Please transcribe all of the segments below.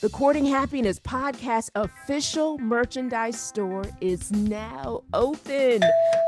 The Courting Happiness podcast official merchandise store is now open.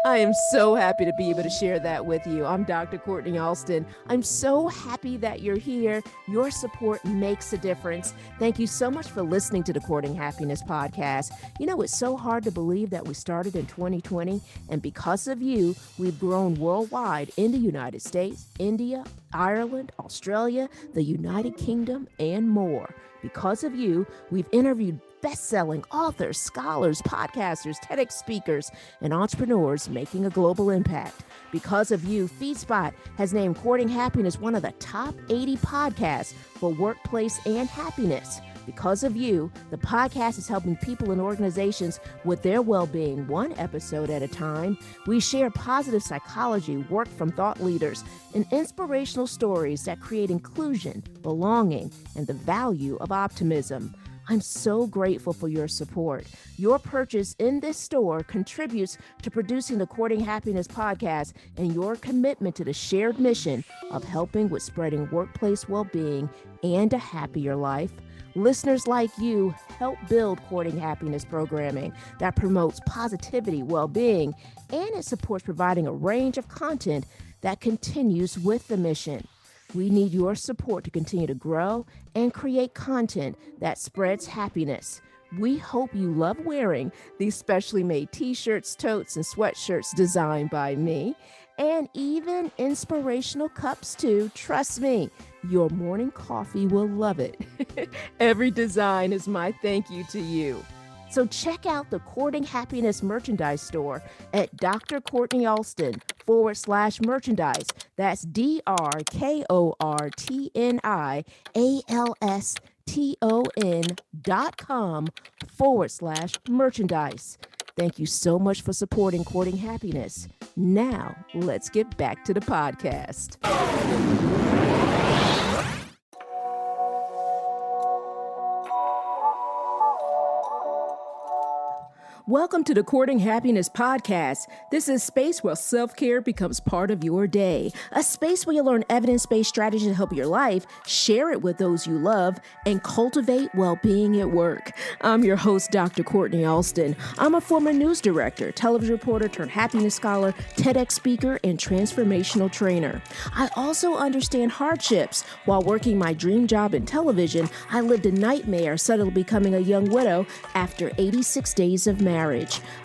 I am so happy to be able to share that with you. I'm Dr. Kortni Alston. I'm so happy that you're here. Your support makes a difference. Thank you so much for listening to the Courting Happiness podcast. You know, it's so hard to believe that we started in 2020, and because of you, we've grown worldwide in the United States, India, Ireland, Australia, the United Kingdom, and more. Because of you, we've interviewed best-selling authors, scholars, podcasters, TEDx speakers, and entrepreneurs making a global impact. Because of you, FeedSpot has named Courting Happiness one of the top 80 podcasts for workplace and happiness. Because of you, the podcast is helping people and organizations with their well-being one episode at a time. We share positive psychology, work from thought leaders, and inspirational stories that create inclusion, belonging, and the value of optimism. I'm so grateful for your support. Your purchase in this store contributes to producing the Courting Happiness podcast and your commitment to the shared mission of helping with spreading workplace well-being and a happier life. Listeners like you help build Courting Happiness programming that promotes positivity, well-being, and it supports providing a range of content that continues with the mission. We need your support to continue to grow and create content that spreads happiness. We hope you love wearing these specially made t-shirts, totes, and sweatshirts designed by me, and even inspirational cups too. Trust me, your morning coffee will love it. Every design is my thank you to you. So check out the Courting Happiness merchandise store at drkortnialston.com/merchandise. That's drkortnialston.com/merchandise. Thank you so much for supporting Courting Happiness. Now, let's get back to the podcast. Welcome to the Courting Happiness podcast. This is a space where self-care becomes part of your day. A space where you learn evidence-based strategies to help your life, share it with those you love, and cultivate well-being at work. I'm your host, Dr. Kortni Alston. I'm a former news director, television reporter turned happiness scholar, TEDx speaker, and transformational trainer. I also understand hardships. While working my dream job in television, I lived a nightmare, suddenly becoming a young widow after 86 days of marriage.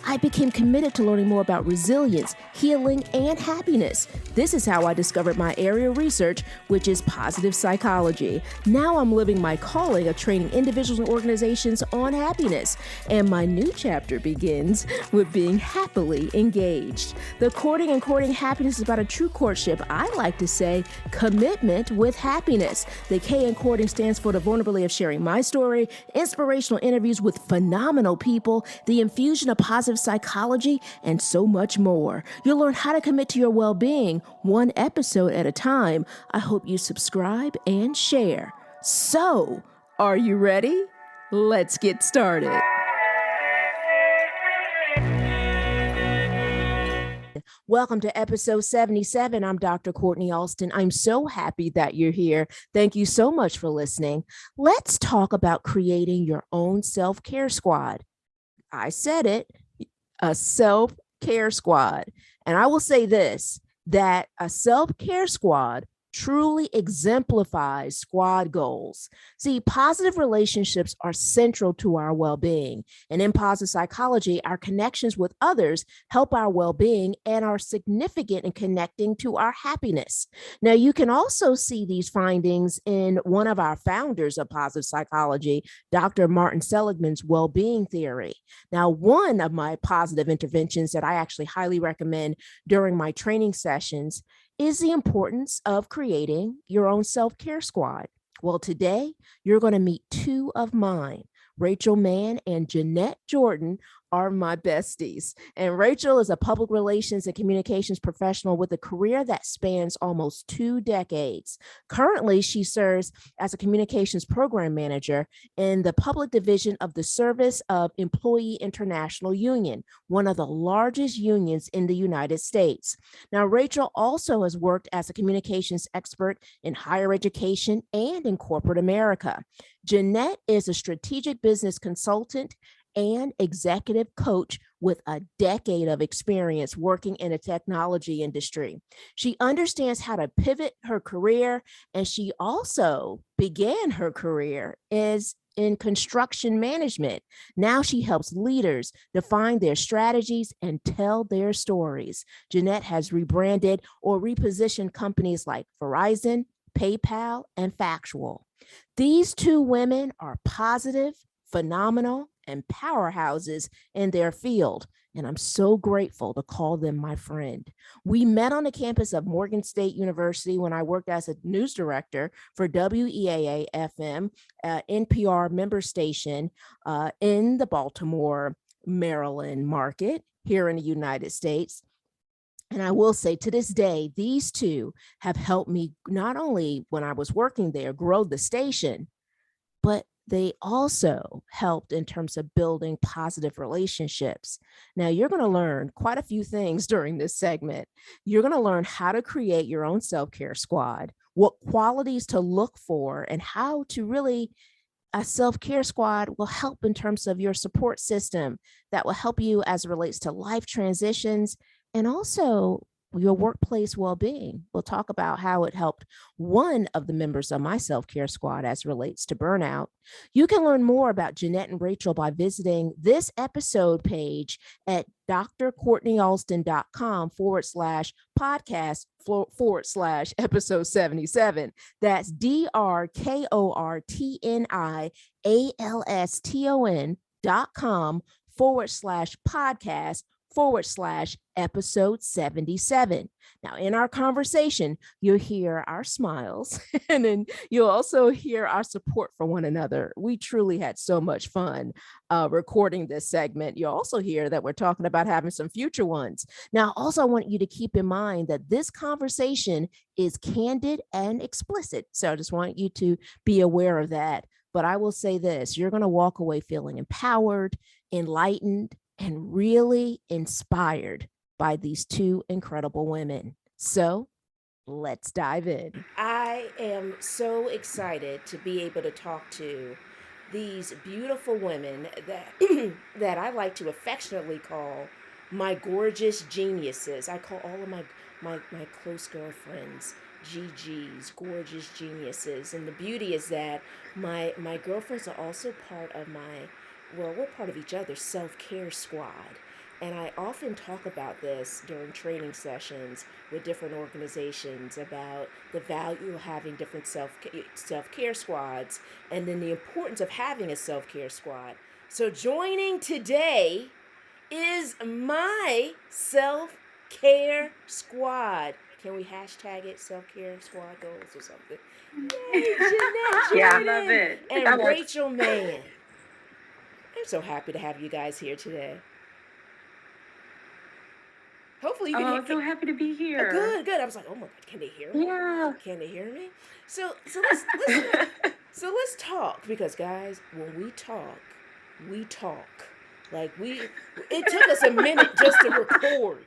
I became committed to learning more about resilience, healing, and happiness. This is how I discovered my area of research, which is positive psychology. Now I'm living my calling of training individuals and organizations on happiness. And my new chapter begins with being happily engaged. The Courting and Courting Happiness is about a true courtship. I like to say commitment with happiness. The K in courting stands for the vulnerability of sharing my story, inspirational interviews with phenomenal people, the infusion of positive psychology, and so much more. You'll learn how to commit to your well-being one episode at a time. I hope you subscribe and share. So, are you ready? Let's get started. Welcome to episode 77. I'm Dr. Kortni Alston. I'm so happy that you're here. Thank you so much for listening. Let's talk about creating your own self-care squad. I said it, a self-care squad. And I will say this, that a self-care squad truly exemplifies squad goals. See, positive relationships are central to our well-being. And in positive psychology, our connections with others help our well-being and are significant in connecting to our happiness. Now, you can also see these findings in one of our founders of positive psychology, Dr. Martin Seligman's well-being theory. Now, one of my positive interventions that I actually highly recommend during my training sessions is the importance of creating your own self-care squad. Well, today you're going to meet two of mine. Rachel Mann and Jeanette Jordan are my besties. And Rachel is a public relations and communications professional with a career that spans almost 2 decades. Currently, she serves as a communications program manager in the public division of the Service of Employee International Union, one of the largest unions in the United States. Now, Rachel also has worked as a communications expert in higher education and in corporate America. Jeanette is a strategic business consultant and executive coach with a decade of experience working in the technology industry. She understands how to pivot her career, and she also began her career as in construction management. Now she helps leaders define their strategies and tell their stories. Jeanette has rebranded or repositioned companies like Verizon, PayPal, and Factual. These two women are positive, phenomenal, and powerhouses in their field, and I'm so grateful to call them my friend. We met on the campus of Morgan State University when I worked as a news director for WEAA FM, NPR member station in the Baltimore, Maryland market here in the United States. And I will say to this day, these two have helped me not only when I was working there grow the station, but they also helped in terms of building positive relationships. Now, you're going to learn quite a few things during this segment. You're going to learn how to create your own self-care squad, what qualities to look for, and how to really a self-care squad will help in terms of your support system that will help you as it relates to life transitions and also your workplace well-being. We'll talk about how it helped one of the members of my self-care squad as relates to burnout. You can learn more about Jeanette and Rachel by visiting this episode page at drkortnialston.com/podcast/ episode 77. That's drkortnialston.com/podcast/ episode 77. Now, in our conversation, you'll hear our smiles and then you'll also hear our support for one another. We truly had so much fun recording this segment. You'll also hear that we're talking about having some future ones. Now, also, I want you to keep in mind that this conversation is candid and explicit. So I just want you to be aware of that. But I will say this, you're going to walk away feeling empowered, enlightened, and really inspired by these two incredible women. So let's dive in. I am so excited to be able to talk to these beautiful women that that I like to affectionately call my gorgeous geniuses. I call all of my close girlfriends GGs, gorgeous geniuses. And the beauty is that my girlfriends are also part of we're part of each other's self-care squad. And I often talk about this during training sessions with different organizations about the value of having different self-care squads and then the importance of having a self-care squad. So joining today is my self-care squad. Can we hashtag it self-care squad goals or something? Yay, Jeanette, yeah, I love it. And Rachel Mann. I'm so happy to have you guys here today. Hopefully you can hear me. I'm so happy to be here. Good. I was like, oh my God, can they hear me? Yeah. Can they hear me? So let's talk, because guys, when we talk. Like it took us a minute just to record.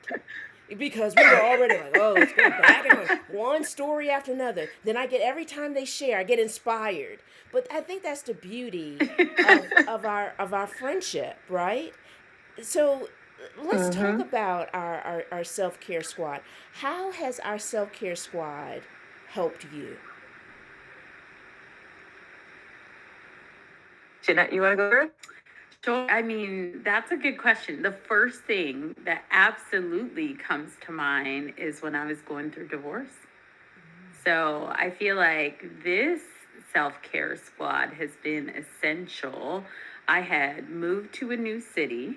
Because we were already like, oh, let's go back and forth, one story after another. Then every time they share, I get inspired. But I think that's the beauty of our friendship, right? So let's talk about our self-care squad. How has our self-care squad helped you? Jeanette, you want to go first? Sure. I mean, that's a good question. The first thing that absolutely comes to mind is when I was going through divorce. So I feel like this self-care squad has been essential. I had moved to a new city.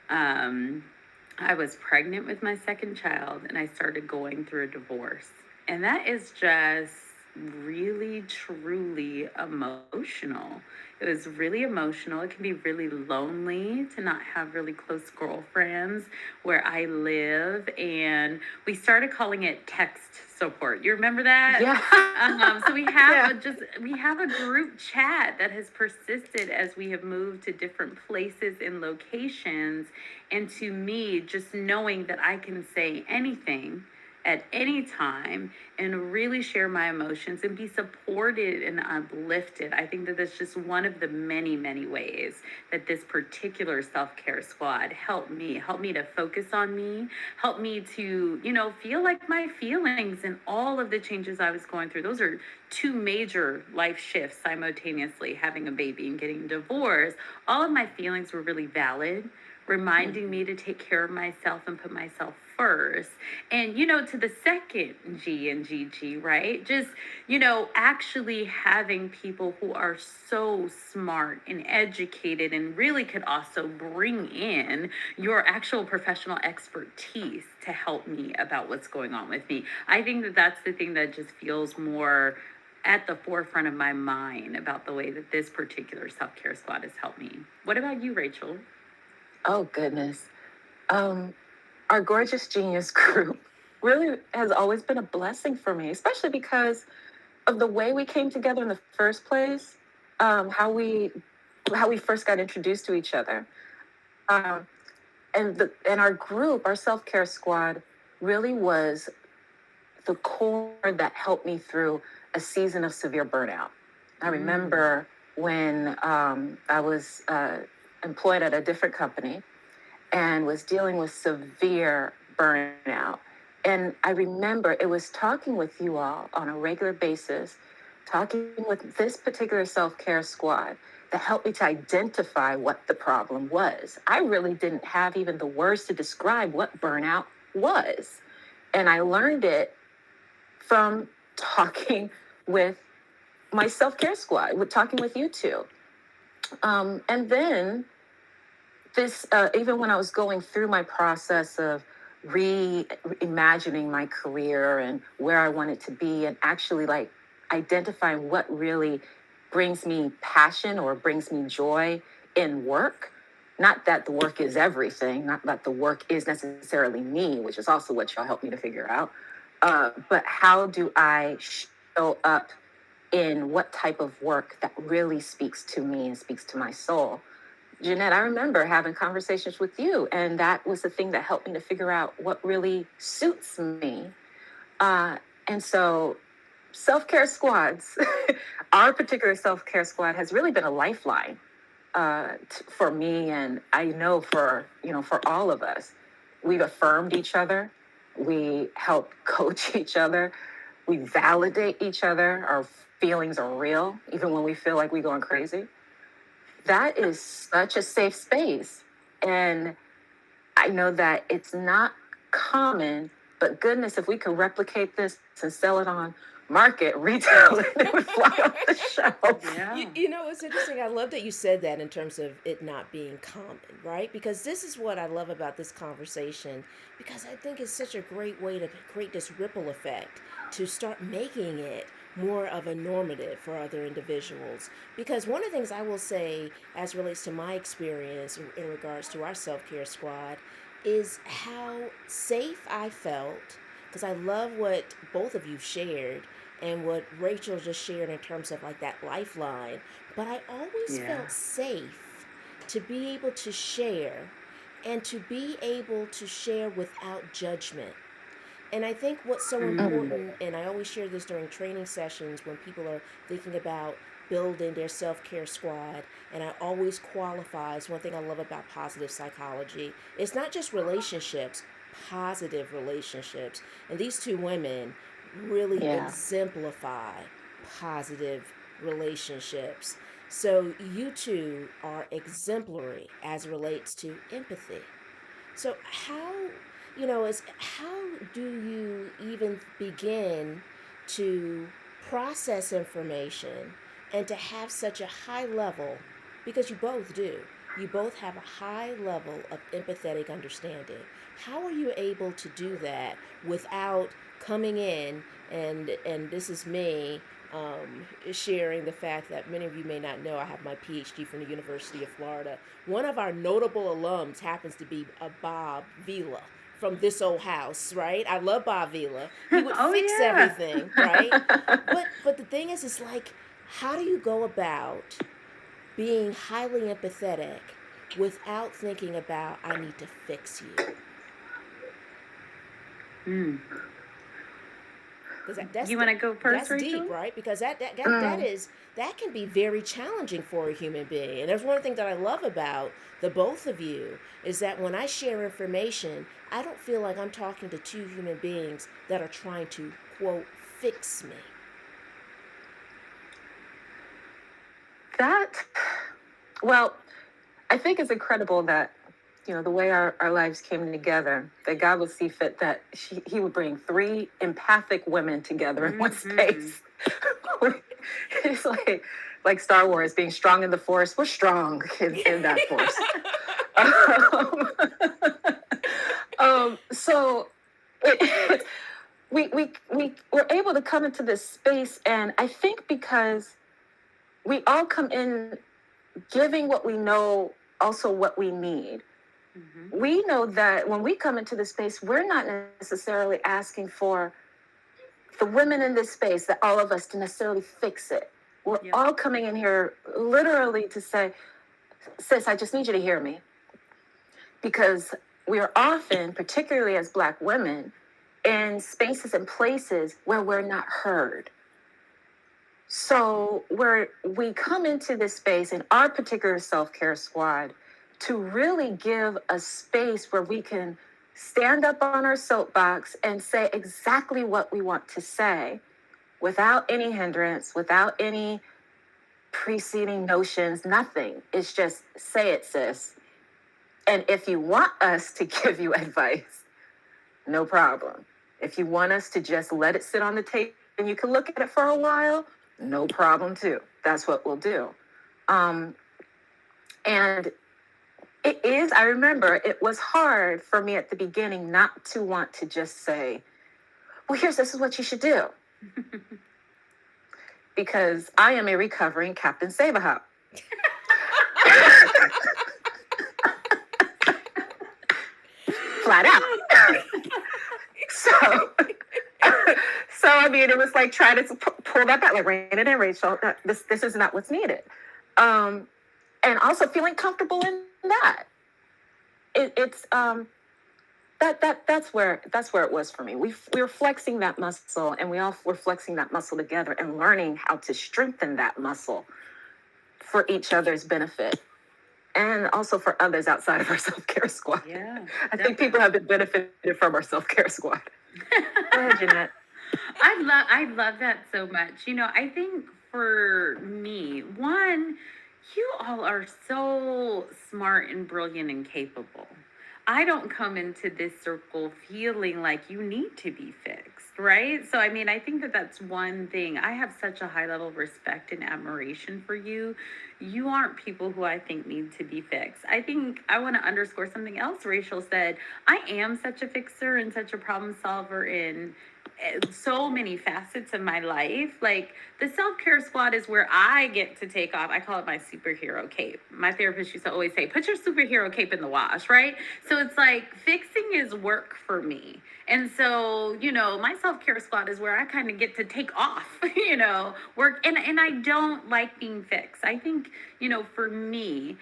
I was pregnant with my second child and I started going through a divorce. And that is just really, truly emotional. It was really emotional. It can be really lonely to not have really close girlfriends where I live. And we started calling it text support. You remember that? Yeah. So we have Yeah. we have a group chat that has persisted as we have moved to different places and locations. And to me, just knowing that I can say anything at any time and really share my emotions and be supported and uplifted. I think that that's just one of the many, many ways that this particular self-care squad helped me to focus on me, helped me to, feel like my feelings and all of the changes I was going through. Those are two major life shifts simultaneously, having a baby and getting divorced. All of my feelings were really valid, reminding me to take care of myself and put myself first. And, to the second G and GG, right? Just, actually having people who are so smart and educated and really could also bring in your actual professional expertise to help me about what's going on with me. I think that that's the thing that just feels more at the forefront of my mind about the way that this particular self-care squad has helped me. What about you, Rachel? Oh, goodness. Um, our Gorgeous Genius group really has always been a blessing for me, especially because of the way we came together in the first place, how we first got introduced to each other. Um, and our group, our self-care squad, really was the core that helped me through a season of severe burnout. I remember when I was employed at a different company and was dealing with severe burnout. And I remember it was talking with you all on a regular basis, talking with this particular self-care squad that helped me to identify what the problem was. I really didn't have even the words to describe what burnout was. And I learned it from talking with my self-care squad, with talking with you two. And then this, even when I was going through my process of reimagining my career and where I wanted to be, and actually like identifying what really brings me passion or brings me joy in work. Not that the work is everything, not that the work is necessarily me, which is also what y'all helped me to figure out. But how do I show up in what type of work that really speaks to me and speaks to my soul? Jeanette, I remember having conversations with you, and that was the thing that helped me to figure out what really suits me. And so, self care squads, our particular self care squad has really been a lifeline for me, and I know for all of us. We've affirmed each other, we help coach each other, we validate each other. Our feelings are real, even when we feel like we're going crazy. That is such a safe space. And I know that it's not common, but goodness, if we could replicate this and sell it on market, retail, it would fly off the shelf. Yeah. It's interesting. I love that you said that in terms of it not being common, right? Because this is what I love about this conversation, because I think it's such a great way to create this ripple effect to start making it more of a normative for other individuals. Because one of the things I will say, as relates to my experience in regards to our self care squad, is how safe I felt. Because I love what both of you shared and what Rachel just shared in terms of like that lifeline. But I always Yeah. felt safe to be able to share and to be able to share without judgment. And I think what's so important, and I always share this during training sessions when people are thinking about building their self care squad, and I always qualify as one thing I love about positive psychology. It's not just relationships, positive relationships. And these two women really Yeah. exemplify positive relationships. So you two are exemplary as relates to empathy. So how do you even begin to process information and to have such a high level, because you both do. You both have a high level of empathetic understanding. How are you able to do that without coming in and this is me sharing the fact that many of you may not know I have my PhD from the University of Florida. One of our notable alums happens to be a Bob Vila from This Old House, right? I love Bob Vila. He would Oh fix yeah. everything, right? But the thing is, it's like, how do you go about being highly empathetic without thinking about I need to fix you? Mm. Because You want to go first, that's deep, Rachel? right? Because Mm. that can be very challenging for a human being. And there's one thing that I love about the both of you is that when I share information, I don't feel like I'm talking to two human beings that are trying to quote fix me. That, well, I think it's incredible that, the way our lives came together, that God would see fit that he would bring three empathic women together in one space. It's like Star Wars being strong in the Force. We're strong in that Force. So we were able to come into this space, and I think because we all come in giving what we know, also what we need. Mm-hmm. We know that when we come into this space, we're not necessarily asking for the women in this space, that all of us to necessarily fix it. We're all coming in here literally to say, sis, I just need you to hear me. Because we are often, particularly as Black women, in spaces and places where we're not heard. So we come into this space in our particular self-care squad to really give a space where we can stand up on our soapbox and say exactly what we want to say without any hindrance, without any preceding notions, nothing. It's just say it, sis. And if you want us to give you advice, no problem. If you want us to just let it sit on the table and you can look at it for a while, no problem too. That's what we'll do. And I remember it was hard for me at the beginning not to want to just say, well, this is what you should do. Because I am a recovering Captain Save-A-Hop. Flat out. So I mean, it was like trying to pull that back, like rein it in, Rachel. This is not what's needed, and also feeling comfortable in that. It's that's where it was for me. We were flexing that muscle, and we all were flexing that muscle together and learning how to strengthen that muscle for each other's benefit. And also for others outside of our self-care squad. Yeah, I think people have been benefited from our self-care squad. Go ahead, Jeanette. I love that so much. I think for me, one, you all are so smart and brilliant and capable. I don't come into this circle feeling like you need to be fixed, right? So, I mean, I think that that's one thing. I have such a high level of respect and admiration for you. You aren't people who I think need to be fixed. I think I want to underscore something else Rachel said. I am such a fixer and such a problem solver in so many facets of my life. Like the self-care squad is where I get to take off. I call it my superhero cape. My therapist used to always say, put your superhero cape in the wash, right? So it's like fixing is work for me. And so, my self-care squad is where I kind of get to take off, work. And I don't like being fixed. I think, for me,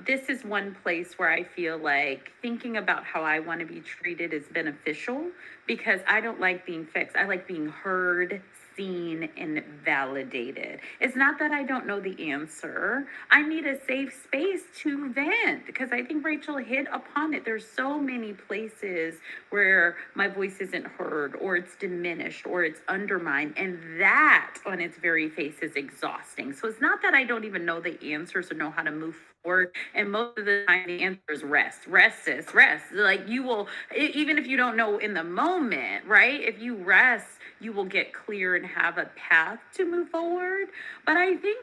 this is one place where I feel like thinking about how I want to be treated is beneficial because I don't like being fixed. I like being heard, seen, and validated. It's not that I don't know the answer. I need a safe space to vent because I think Rachel hit upon it. There's so many places where my voice isn't heard or it's diminished or it's undermined. And that on its very face is exhausting. So it's not that I don't even know the answers or know how to move forward. And most of the time the answer is rest. Rest, sis, rest. Like even if you don't know in the moment, right? If you rest, you will get clear and and have a path to move forward. But I think,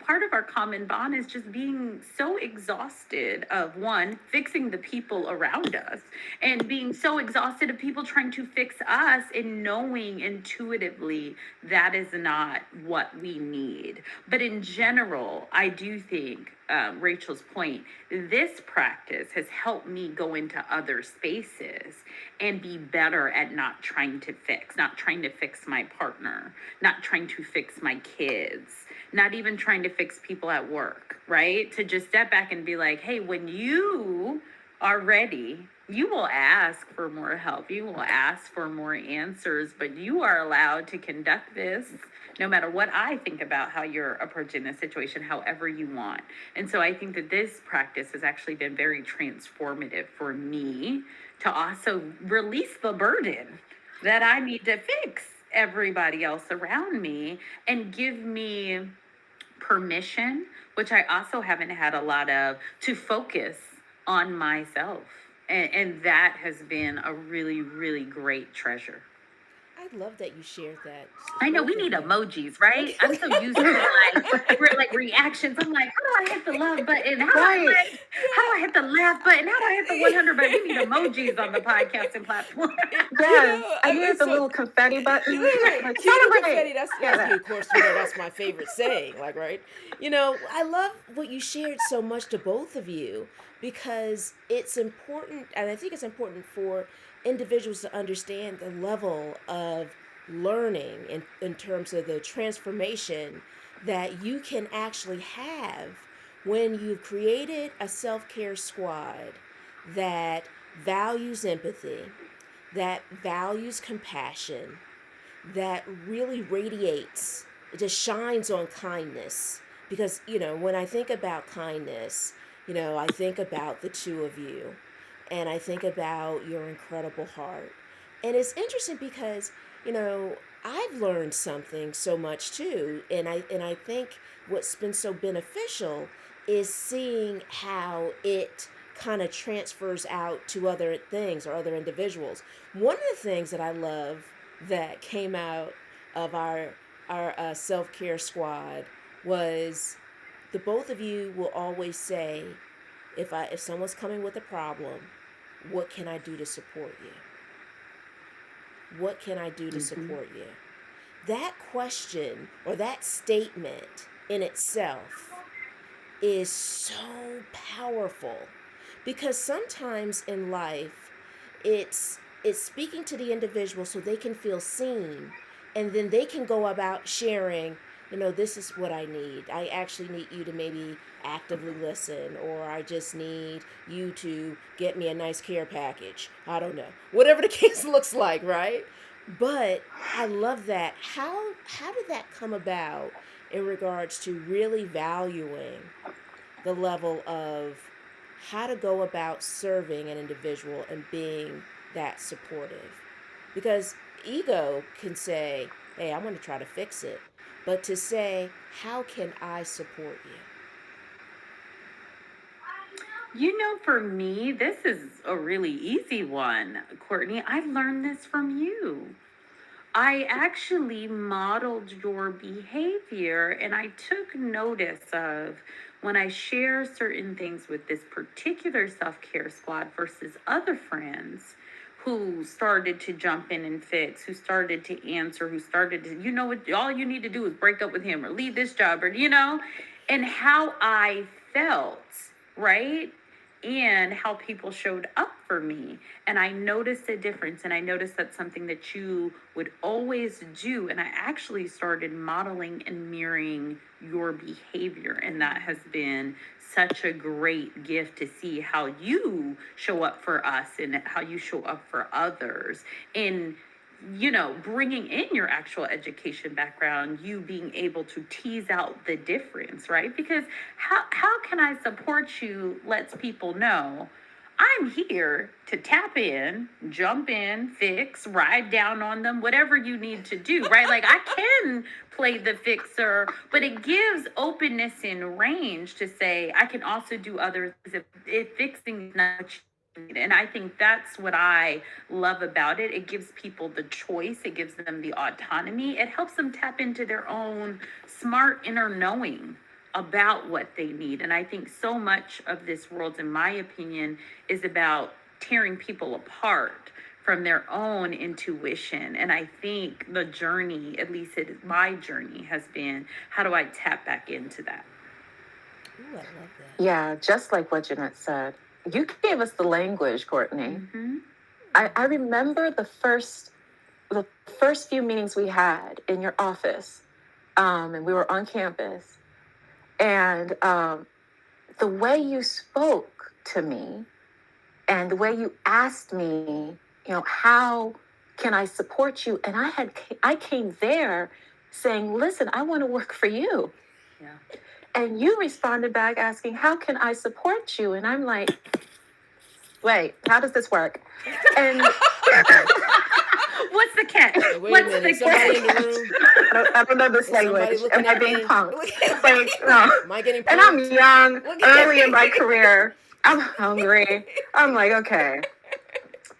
part of our common bond is just being so exhausted of one, fixing the people around us, and being so exhausted of people trying to fix us, and knowing intuitively that is not what we need. But in general, I do think, Rachel's point, this practice has helped me go into other spaces and be better at not trying to fix my partner, not trying to fix my kids, not even trying to fix people at work, right? To just step back and be like, hey, when you are ready, you will ask for more help. You will ask for more answers, but you are allowed to conduct this no matter what I think about how you're approaching the situation, however you want. And so I think that this practice has actually been very transformative for me to also release the burden that I need to fix everybody else around me, and give me permission, which I also haven't had a lot of, to focus on myself. And that has been a really, really great treasure. I love that you shared that. I know Both we of need you. emojis, right? I'm so used to like reactions. I'm like, how do I hit the love button? Right. How do I hit the laugh button? How do I hit the 100 button? We need emojis on the podcasting platform. Yes. I I mean, needed the so little confetti button. Like, cue the celebrate. confetti. That's of course, that's my favorite saying. Like, right? I love what you shared so much to both of you, because it's important, and I think it's important for individuals to understand the level of learning in terms of the transformation that you can actually have when you've created a self-care squad that values empathy, that values compassion, that really radiates, it just shines on kindness. Because, when I think about kindness, I think about the two of you, and I think about your incredible heart. And it's interesting because, I've learned something so much too. And I think what's been so beneficial is seeing how it kind of transfers out to other things or other individuals. One of the things that I love that came out of our self care squad was the both of you will always say, if someone's coming with a problem, what can I do to support you? What can I do to support you? That question or that statement in itself is so powerful, because sometimes in life it's speaking to the individual so they can feel seen, and then they can go about sharing, this is what I need. I actually need you to maybe actively listen, or I just need you to get me a nice care package. I don't know. Whatever the case looks like, right? But I love that. How did that come about in regards to really valuing the level of how to go about serving an individual and being that supportive? Because ego can say, hey, I'm going to try to fix it. But to say, how can I support you? For me, this is a really easy one, Kortni. I learned this from you. I actually modeled your behavior, and I took notice of when I share certain things with this particular self-care squad versus other friends who started to jump in and fix, who started to answer, who started to, what, all you need to do is break up with him or leave this job, or, and how I felt, right? And how people showed up for me. And I noticed a difference, and I noticed that's something that you would always do. And I actually started modeling and mirroring your behavior. And that has been such a great gift to see how you show up for us and how you show up for others. And bringing in your actual education background, you being able to tease out the difference, right? Because how can I support you lets people know I'm here to tap in, jump in, fix, ride down on them, whatever you need to do, right? Like I can play the fixer, but it gives openness and range to say I can also do other things if fixing is not what you need. And I think that's what I love about it. It gives people the choice, it gives them the autonomy, it helps them tap into their own smart inner knowing about what they need. And I think so much of this world, in my opinion, is about tearing people apart from their own intuition. And I think the journey, at least it is my journey, has been, how do I tap back into that? Ooh, I love that. Yeah, just like what Jeanette said. You gave us the language, Kortni. Mm-hmm. I remember the first few meetings we had in your office, and we were on campus, and the way you spoke to me, and the way you asked me, how can I support you? And I came there saying, listen, I want to work for you. Yeah. And you responded back asking, how can I support you? And I'm like, wait, how does this work? And what's the catch? Wait What's a minute, the somebody in catch? the room. I don't know this Is somebody language. looking Am I at being me? punked? Like, no. Am I getting And I'm punked? young, Look at early me. in my career. I'm hungry. I'm like, okay.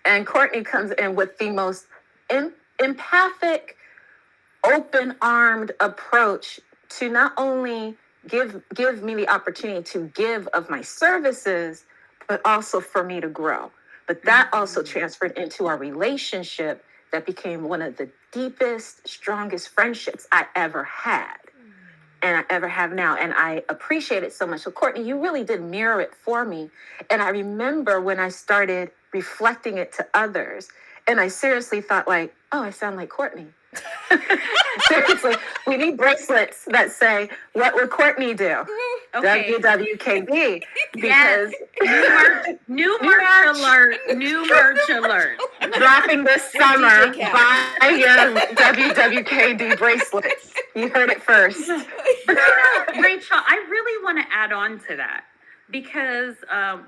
And Kortni comes in with the most empathic, open-armed approach to not only give me the opportunity to give of my services, but also for me to grow. But that also transferred into our relationship that became one of the deepest, strongest friendships I ever had. And I ever have now. And I appreciate it so much. So Kortni, you really did mirror it for me. And I remember when I started reflecting it to others, and I seriously thought like, oh, I sound like Kortni. Seriously, we need bracelets that say, what would Kortni do? Okay. WWKD. Yes. Because New merch alert. New merch alert. dropping this summer, DJ Khaled. buy your WWKD bracelets. You heard it first. Rachel, I really want to add on to that because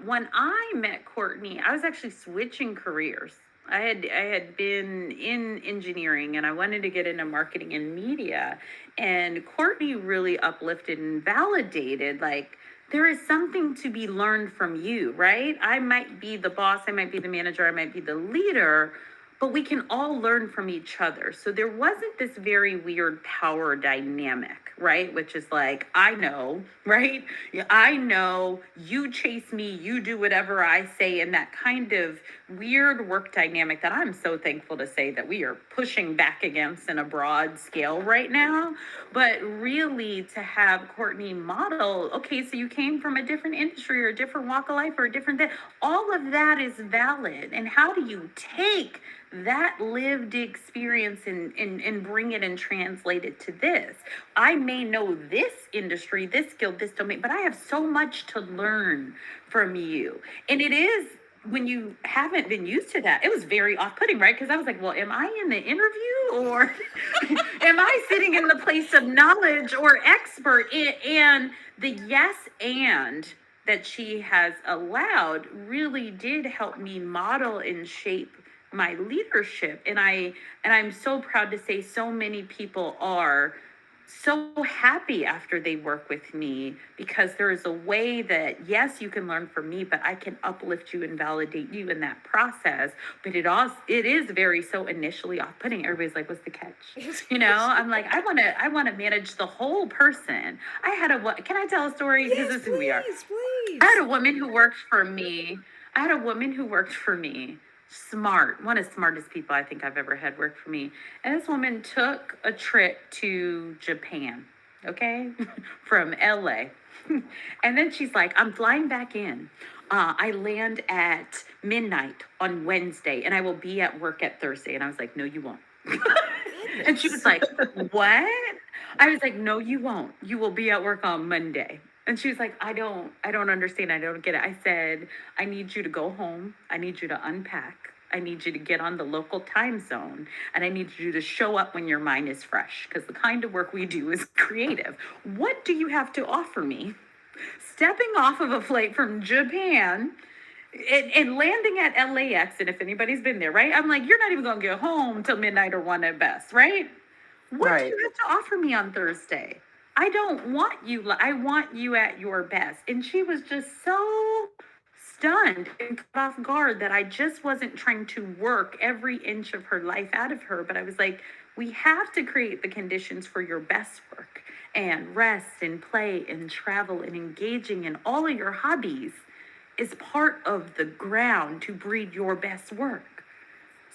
when I met Kortni, I was actually switching careers. I had been in engineering and I wanted to get into marketing and media. And Kortni really uplifted and validated, like, there is something to be learned from you, right? I might be the boss, I might be the manager, I might be the leader, but we can all learn from each other. So there wasn't this very weird power dynamic, right? Which is like, I know, right? I know, you chase me, you do whatever I say, and that kind of weird work dynamic that I'm so thankful to say that we are pushing back against in a broad scale right now. But really to have Kortni model, okay, so you came from a different industry or a different walk of life or a different thing, all of that is valid. And how do you take that lived experience and bring it and translate it to this? I may know this industry, this skill, this domain, but I have so much to learn from you. And it is, when you haven't been used to that, it was very off-putting, right? Because I was like, well, am I in the interview or am I sitting in the place of knowledge or expert? And the yes and that she has allowed really did help me model and shape my leadership. And I'm so proud to say so many people are so happy after they work with me, because there is a way that, yes, you can learn from me, but I can uplift you and validate you in that process. But it is very so initially off-putting. Everybody's like, what's the catch? I'm like, I want to manage the whole person. Can I tell a story? Yes, This is who we are. please. I had a woman who worked for me. Smart, one of the smartest people I think I've ever had work for me. And this woman took a trip to Japan, okay, from LA. And then she's like, I'm flying back in. I land at midnight on Wednesday and I will be at work at Thursday. And I was like, no, you won't. And she was like, what? I was like, no, you won't. You will be at work on Monday. And she was like, I don't understand. I don't get it. I said, I need you to go home. I need you to unpack. I need you to get on the local time zone. And I need you to show up when your mind is fresh, because the kind of work we do is creative. What do you have to offer me? Stepping off of a flight from Japan and landing at LAX. And if anybody's been there, right? I'm like, you're not even going to get home till midnight or 1 at best, right? What do you have to offer me on Thursday? I don't want you. I want you at your best. And she was just so stunned and caught off guard that I just wasn't trying to work every inch of her life out of her, but I was like, we have to create the conditions for your best work, and rest and play and travel and engaging in all of your hobbies is part of the ground to breed your best work.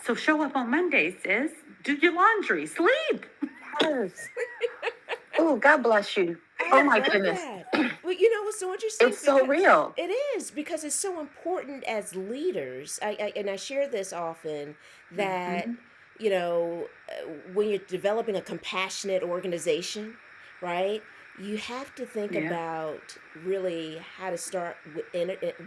So show up on Monday, sis. Do your laundry, sleep. Yes. Oh, God bless you. Oh my love goodness. that. Well, you know what's so interesting? It's so real. It is, because it's so important as leaders. And I share this often that, Mhm. you know, when you're developing a compassionate organization, right? You have to think Yeah. about really how to start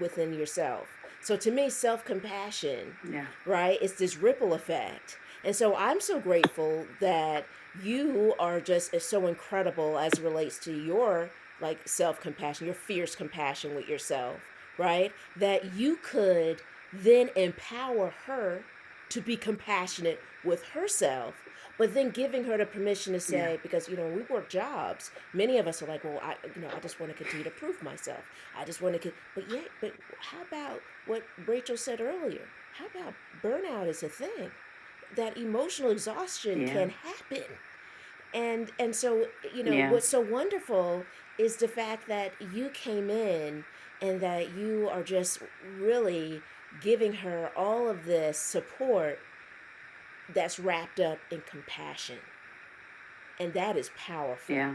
within yourself. So to me, self-compassion, Yeah. right, is this ripple effect. And so I'm so grateful that you are just so incredible as it relates to your like self-compassion, your fierce compassion with yourself, right? That you could then empower her to be compassionate with herself, but then giving her the permission to Yeah. say, because we work jobs, many of us are like, well, I just want to continue to prove myself. I just want to, but how about what Rachel said earlier? How about burnout is a thing? That emotional exhaustion Yeah. can happen. And so Yeah. what's so wonderful is the fact that you came in and that you are just really giving her all of this support that's wrapped up in compassion, and that is powerful. Yeah.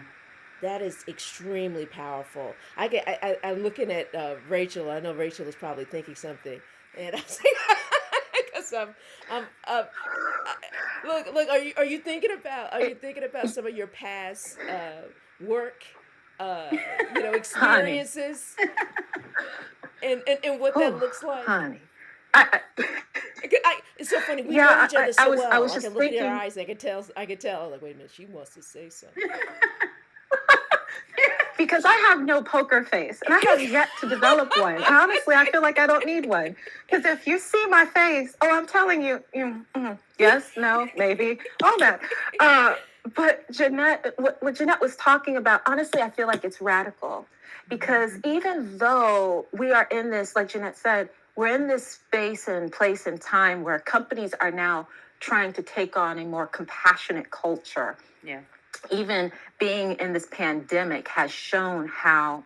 That is extremely powerful. I'm looking at Rachel. I know Rachel is probably thinking something, and I'm saying because I'm look. Are you thinking about some of your past work, Honey. experiences, and what that Oh, looks like? honey. I, It's so funny. We know yeah, each other I so was well. I just can look in her thinking. eyes. I can tell. Like, wait a minute, she wants to say something. Because I have no poker face and I have yet to develop one. And honestly, I feel like I don't need one. Because if you see my face, oh, I'm telling you, yes, no, maybe, all that. But Jeanette, what Jeanette was talking about, honestly, I feel like it's radical. Because even though we are in this, like Jeanette said, we're in this space and place and time where companies are now trying to take on a more compassionate culture. Yeah. Even being in this pandemic has shown how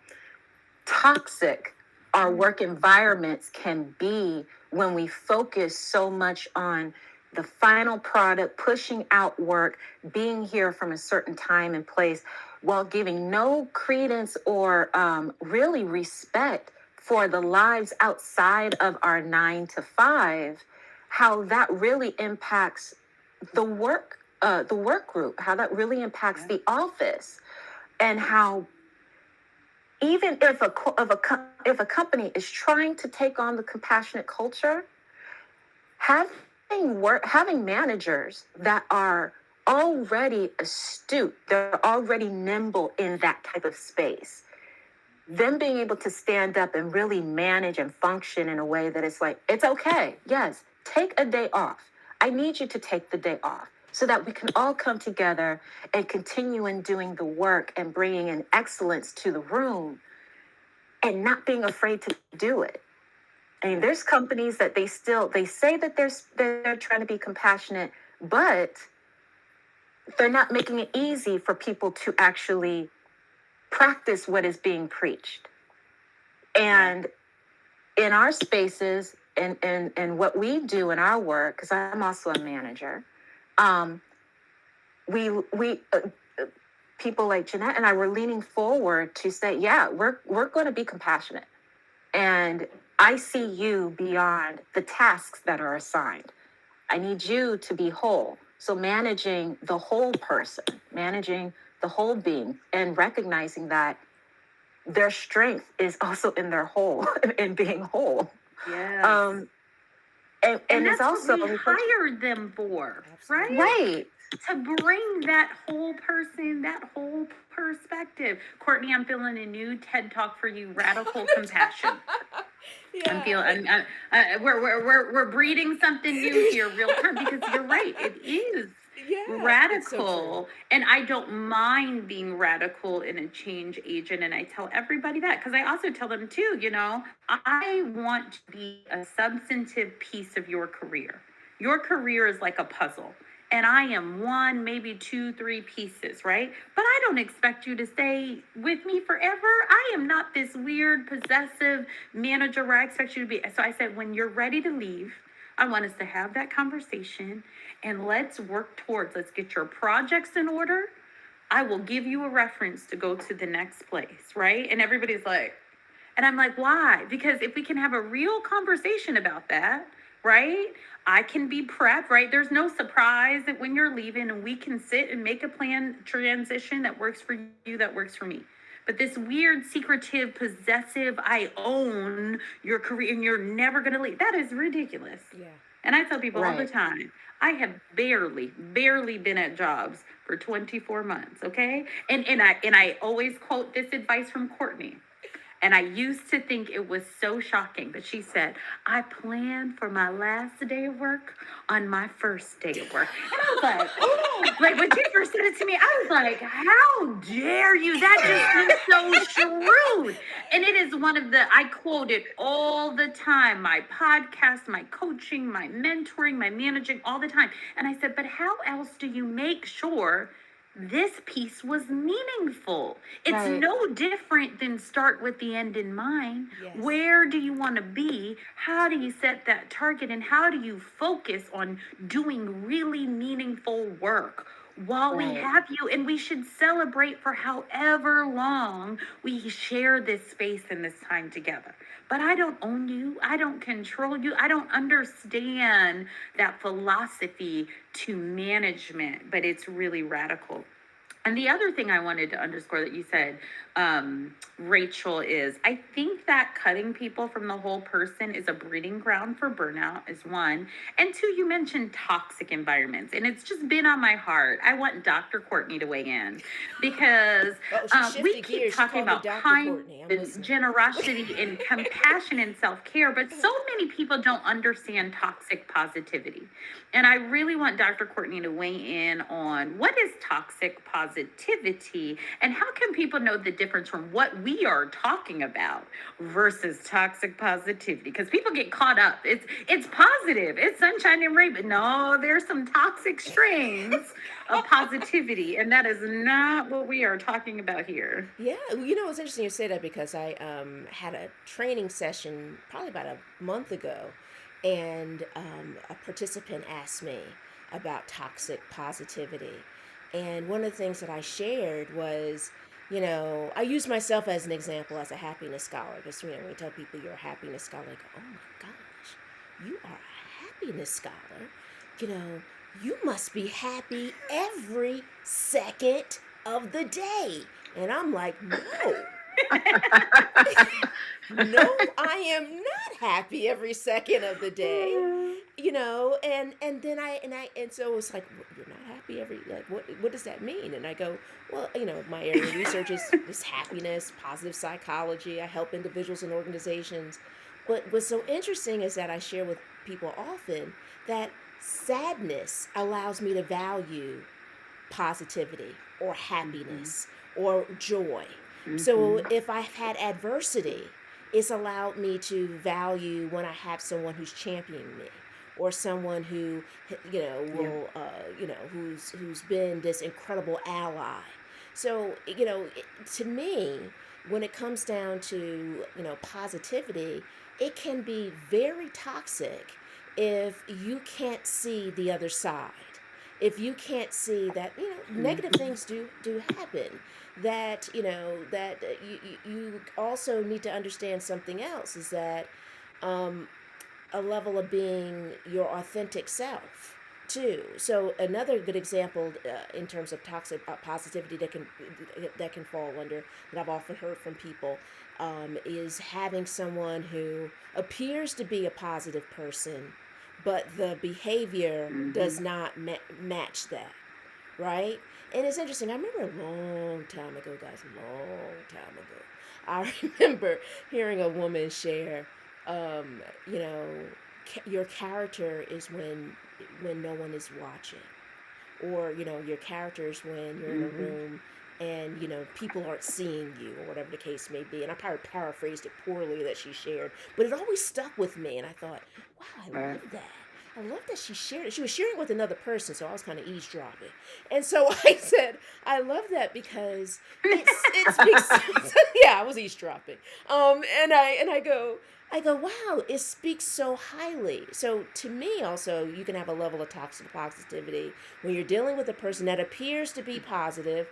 toxic our work environments can be when we focus so much on the final product, pushing out work, being here from a certain time and place, while giving no credence or really respect for the lives outside of our 9 to 5, how that really impacts the work group, how that really impacts the office, and how even if a company is trying to take on the compassionate culture, having managers that are already astute, they're already nimble in that type of space, them being able to stand up and really manage and function in a way that it's like, it's okay. Yes, take a day off. I need you to take the day off so that we can all come together and continue in doing the work and bringing in excellence to the room and not being afraid to do it. I mean, there's companies that they say that they're trying to be compassionate, but they're not making it easy for people to actually practice what is being preached. And in our spaces and what we do in our work, because I'm also a manager, we people like Jeanette and I were leaning forward to say, yeah, we're going to be compassionate. And I see you beyond the tasks that are assigned. I need you to be whole. So managing the whole person, managing the whole being, and recognizing that their strength is also in their whole, in being whole. Yes. And And it's that's also what we hired them for, Absolutely. right. To bring that whole person, that whole perspective. Kortni, I'm feeling a new TED Talk for you, radical compassion. I'm feeling, we're breeding something new here real time, because you're right. It is. Yeah, it's so true. Radical, and I don't mind being radical in a change agent, and I tell everybody that because I also tell them too, I want to be a substantive piece of your career. Your career is like a puzzle, and I am one, maybe two, three pieces, right? But I don't expect you to stay with me forever. I am not this weird possessive manager where I expect you to be. So I said, when you're ready to leave, I want us to have that conversation, and let's get your projects in order. I will give you a reference to go to the next place, right? And everybody's like, and I'm like, why? Because if we can have a real conversation about that, right? I can be prepped, right? There's no surprise that when you're leaving, and we can sit and make a plan transition that works for you, that works for me. But this weird, secretive, possessive, I own your career and you're never going to leave, that is ridiculous. Yeah. And I tell people all the Right. time, I have barely been at jobs for 24 months, okay? And I always quote this advice from Kortni. And I used to think it was so shocking, but she said, I plan for my last day of work on my first day of work. And I was like, oh, like when she first said it to me, I was like, how dare you? That just seems so shrewd. And it is I quote it all the time, my podcast, my coaching, my mentoring, my managing, all the time. And I said, but how else do you make sure this piece was meaningful? It's Right. no different than start with the end in mind. Yes. Where do you want to be? How do you set that target? And how do you focus on doing really meaningful work while we Right. have you? And we should celebrate for however long we share this space and this time together. But I don't own you. I don't control you. I don't understand that philosophy to management, but it's really radical. And the other thing I wanted to underscore that you said, Rachel, is I think that cutting people from the whole person is a breeding ground for burnout, is one. And two, you mentioned toxic environments, and it's just been on my heart. I want Dr. Kortni to weigh in because She we shifted keep gears. She talking called me about Dr. kindness Kortni. I'm and listening. generosity and compassion and self-care, but so many people don't understand toxic positivity. And I really want Dr. Kortni to weigh in on what is toxic positivity and how can people know the difference from what we are talking about versus toxic positivity? Because people get caught up. It's positive, it's sunshine and rain, but no, there's some toxic strains of positivity, and that is not what we are talking about here. Yeah, it's interesting you say that because I had a training session probably about a month ago, and a participant asked me about toxic positivity. And one of the things that I shared was, I use myself as an example as a happiness scholar. Because, when you tell people you're a happiness scholar, they go, oh my gosh, you are a happiness scholar. You must be happy every second of the day. And I'm like, no. No, I am not happy every second of the day. And then so it's like, you're not happy every, like, what does that mean? And I go, well, my area of research is happiness, positive psychology. I help individuals and organizations. But what's so interesting is that I share with people often that sadness allows me to value positivity or happiness or joy. So if I've had adversity, it's allowed me to value when I have someone who's championing me, or someone who, will, who's been this incredible ally. So, to me, when it comes down to, positivity, it can be very toxic if you can't see the other side. If you can't see that, negative things do happen, that, you also need to understand something else, is that a level of being your authentic self too. So another good example in terms of toxic positivity that can fall under, that I've often heard from people, is having someone who appears to be a positive person, but the behavior does not match that, right? And it's interesting. I remember a long time ago, guys, I remember hearing a woman share, your character is when no one is watching, or your characters when you're in a Mm-hmm. room and people aren't seeing you, or whatever the case may be. And I probably paraphrased it poorly that she shared, but it always stuck with me. And I thought, wow, I Right. love that. I love that she shared it. She was sharing with another person, so I was kind of eavesdropping. And so I said, I love that because it speaks. Yeah, I was eavesdropping. And I go, wow, it speaks so highly. So to me, also, you can have a level of toxic positivity when you're dealing with a person that appears to be positive,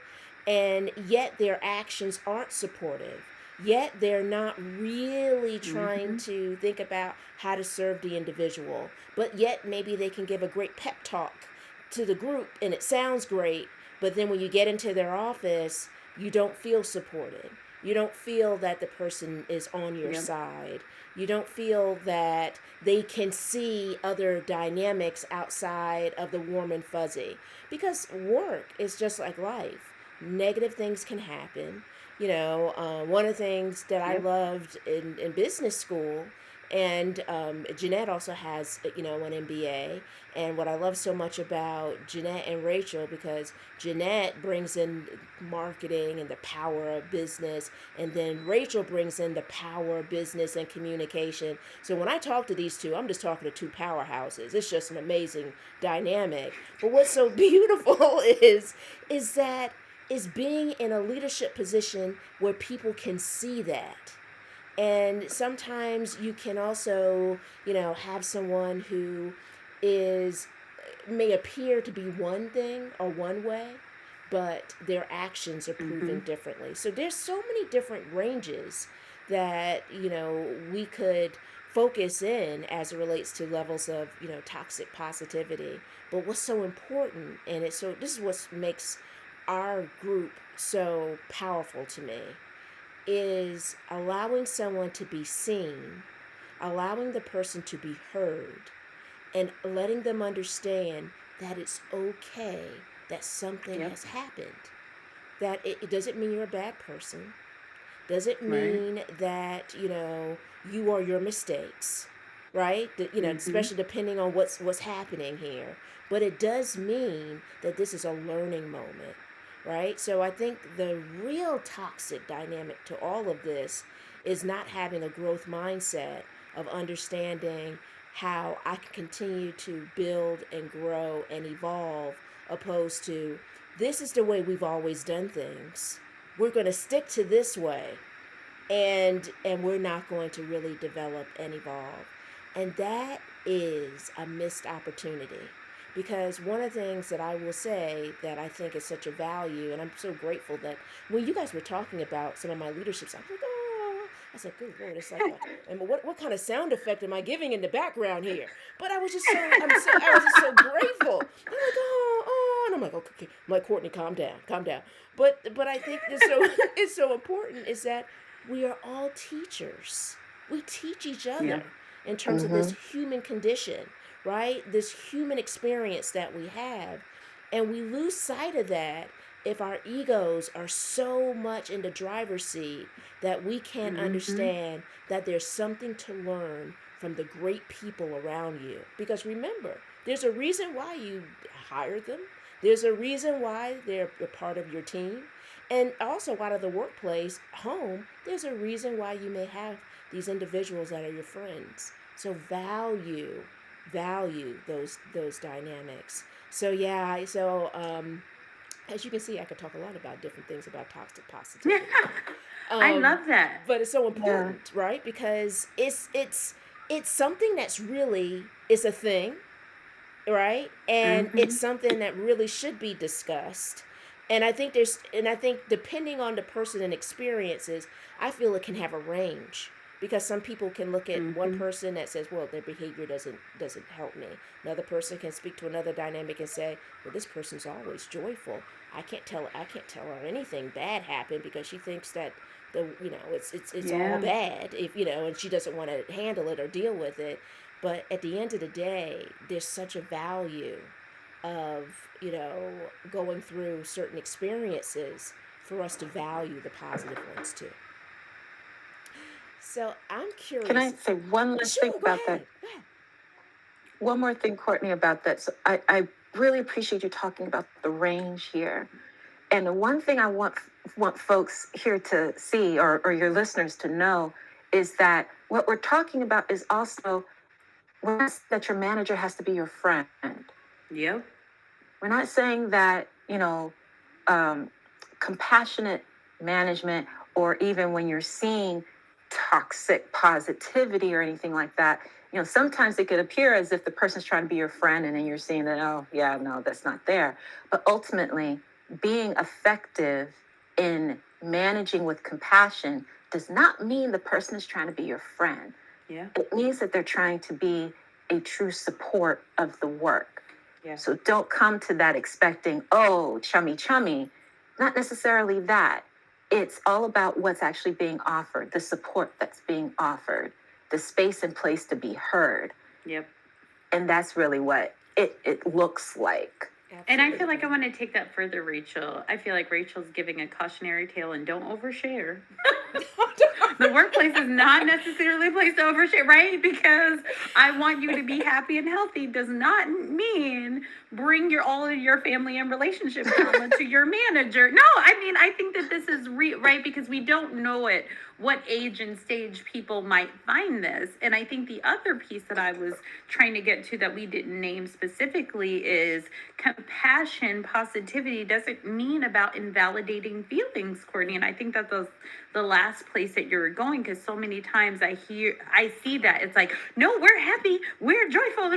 and yet their actions aren't supportive. Yet they're not really trying Mm-hmm. to think about how to serve the individual. But yet maybe they can give a great pep talk to the group and it sounds great. But then when you get into their office, you don't feel supported. You don't feel that the person is on your Yep. side. You don't feel that they can see other dynamics outside of the warm and fuzzy. Because work is just like life. Negative things can happen. One of the things that I Yep. loved in business school, and Jeanette also has, an MBA. And what I love so much about Jeanette and Rachel, because Jeanette brings in marketing and the power of business, and then Rachel brings in the power of business and communication. So when I talk to these two, I'm just talking to two powerhouses. It's just an amazing dynamic. But what's so beautiful is that is being in a leadership position where people can see that. And sometimes you can also, have someone who is may appear to be one thing or one way, but their actions are Mm-hmm. proving differently. So there's so many different ranges that, we could focus in as it relates to levels of, toxic positivity. But what's so important, and this is what makes our group so powerful to me, is allowing someone to be seen, allowing the person to be heard, and letting them understand that it's okay that something Yep. has happened. That it doesn't mean you're a bad person. Doesn't Right. mean that, you are your mistakes, right? Mm-hmm. Especially depending on what's happening here. But it does mean that this is a learning moment, right? So I think the real toxic dynamic to all of this is not having a growth mindset of understanding how I can continue to build and grow and evolve, opposed to this is the way we've always done things. We're going to stick to this way, and we're not going to really develop and evolve. And that is a missed opportunity, because one of the things that I will say that I think is such a value, and I'm so grateful that when you guys were talking about some of my leaderships, I was like, oh, I said, good Lord, it's like and what kind of sound effect am I giving in the background here? But I was just I was just so grateful. They're like, and I'm like, okay. I'm like, Kortni, calm down, calm down. But I think it's so it's so important is that we are all teachers. We teach each other Yep. in terms of this Mm-hmm. human condition, right? This human experience that we have. And we lose sight of that if our egos are so much in the driver's seat that we can't Mm-hmm. understand that there's something to learn from the great people around you. Because remember, there's a reason why you hired them. There's a reason why they're a part of your team. And also out of the workplace, home, there's a reason why you may have these individuals that are your friends. So value those dynamics. So yeah, as you can see, I could talk a lot about different things about toxic positivity. I Um, love that. but it's so Yeah. important, right? Because it's something that's really it's a thing, right? And it's Mm-hmm. something that really should be discussed. And I think depending on the person and experiences, I feel it can have a range, because some people can look at one Mm-hmm. person that says, well, their behavior doesn't help me. Another person can speak to another dynamic and say, well, this person's always joyful. I can't tell her anything bad happened, because she thinks that it's all Yeah. bad, if and she doesn't want to handle it or deal with it. But at the end of the day, there's such a value of, going through certain experiences for us to value the positive ones too. So I'm Can I curious. say one last thing Sure, go about that? ahead. Go ahead. One more thing, Courtney, about that. So I really appreciate you talking about the range here. And the one thing I want folks here to see, or your listeners to know, is that what we're talking about is also that your manager has to be your friend. Yep. We're not saying that, compassionate management, or even when you're seeing toxic positivity or anything like that, sometimes it could appear as if the person's trying to be your friend, and then you're seeing that, oh, yeah, no, that's not there. But ultimately, being effective in managing with compassion does not mean the person is trying to be your friend. Yeah. It means that they're trying to be a true support of the work. Yeah. So don't come to that expecting, oh, chummy, chummy. Not necessarily that. It's all about what's actually being offered, the support that's being offered, the space and place to be heard. Yep. And that's really what it looks like. Absolutely. And I feel like I want to take that further, Rachel. I feel like Rachel's giving a cautionary tale, and don't overshare. The workplace is not necessarily a place to overshare, right? Because I want you to be happy and healthy does not mean bring all of your family and relationship drama to your manager. No, I mean, I think that this is right, because we don't know what age and stage people might find this. And I think the other piece that I was trying to get to that we didn't name specifically is compassion, positivity doesn't mean about invalidating feelings, Kortni. And I think that the last place that you're going, because so many times I see that it's like, no, we're happy, we're joyful.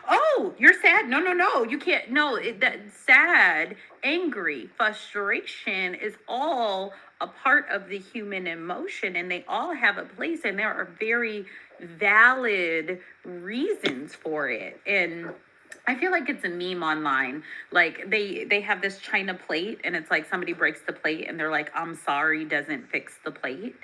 Oh, you're sad. No, you can't. No, that sad, angry, frustration is all a part of the human emotion, and they all have a place, and there are very valid reasons for it. And I feel like it's a meme online. Like they have this china plate, and it's like somebody breaks the plate and they're like, I'm sorry doesn't fix the plate.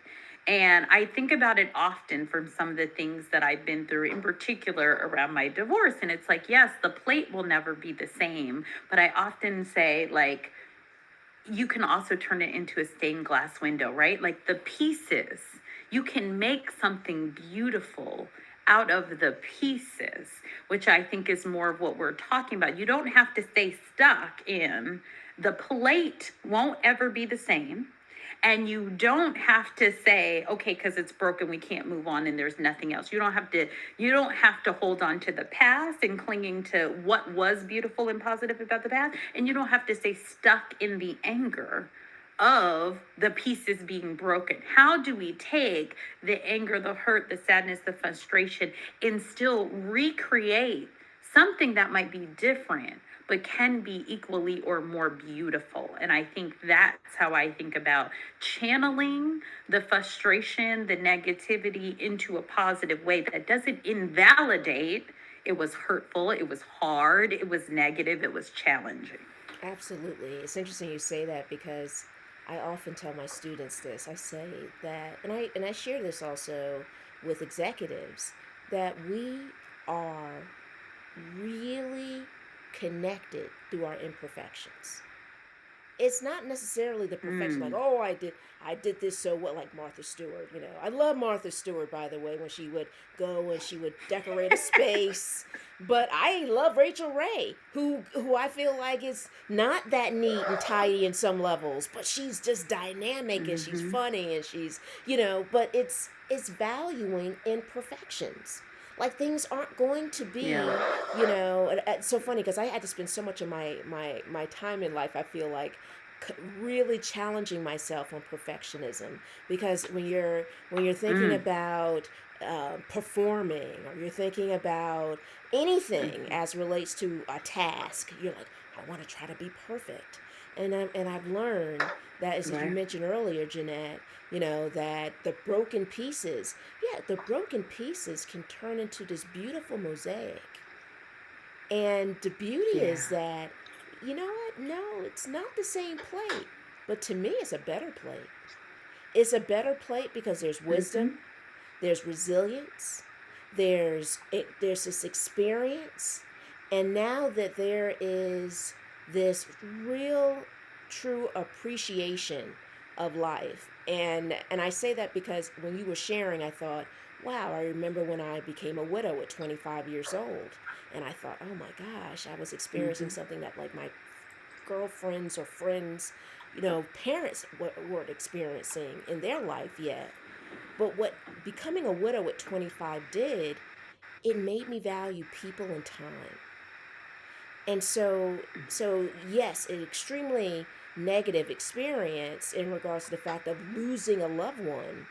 And I think about it often from some of the things that I've been through, in particular around my divorce. And it's like, yes, the plate will never be the same. But I often say, like, you can also turn it into a stained glass window, right? Like the pieces, you can make something beautiful out of the pieces, which I think is more of what we're talking about. You don't have to stay stuck in the plate won't ever be the same. And you don't have to say, okay, because it's broken, we can't move on and there's nothing else. You don't have to hold on to the past and clinging to what was beautiful and positive about the past. And you don't have to stay stuck in the anger of the pieces being broken. How do we take the anger, the hurt, the sadness, the frustration, and still recreate something that might be different, but can be equally or more beautiful? And I think that's how I think about channeling the frustration, the negativity into a positive way that doesn't invalidate. It was hurtful, it was hard, it was negative, it was challenging. Absolutely. It's interesting you say that, because I often tell my students this. I say that, and I share this also with executives, that we are really connected through our imperfections. It's not necessarily the perfection, like, oh, I did this so well, like Martha Stewart. I love Martha Stewart, by the way, when she would go and she would decorate a space. But I love Rachel Ray, who I feel like is not that neat and tidy in some levels, but she's just dynamic and she's funny and she's, but it's valuing imperfections. Like, things aren't going to be, it's so funny, because I had to spend so much of my time in life, I feel like, really challenging myself on perfectionism. Because when you're thinking about performing, or you're thinking about anything as relates to a task, you're like, I want to try to be perfect. And I've learned that, as you mentioned earlier, Jeanette, that the broken pieces can turn into this beautiful mosaic. And the beauty is that, you know what? No, it's not the same plate. But to me, it's a better plate. It's a better plate because there's wisdom, there's resilience, there's this experience. And now that there is this real, true appreciation of life. And I say that because when you were sharing, I thought, wow, I remember when I became a widow at 25 years old. And I thought, oh my gosh, I was experiencing Mm-hmm. something that like my girlfriends or friends, parents weren't experiencing in their life yet. But what becoming a widow at 25 did, it made me value people and time. And so yes, an extremely negative experience in regards to the fact of losing a loved one,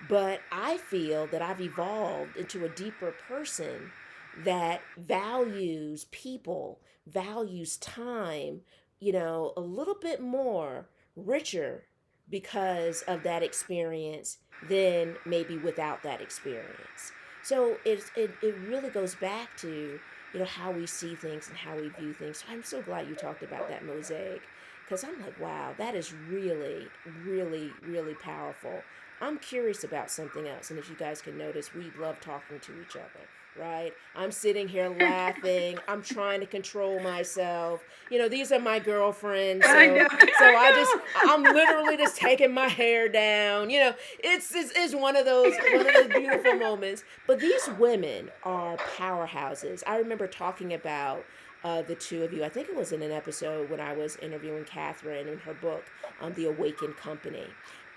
but I feel that I've evolved into a deeper person that values people, values time, a little bit more richer because of that experience than maybe without that experience. So it really goes back to, how we see things and how we view things. So I'm so glad you talked about that mosaic, because I'm like, wow, that is really, really, really powerful. I'm curious about something else, and as you guys can notice, we love talking to each other, right? I'm sitting here laughing. I'm trying to control myself. These are my girlfriends, I so know. so I I'm literally just taking my hair down. It's one of those beautiful moments. But these women are powerhouses. I remember talking about the two of you. I think it was in an episode when I was interviewing Catherine in her book, The Awakened Company.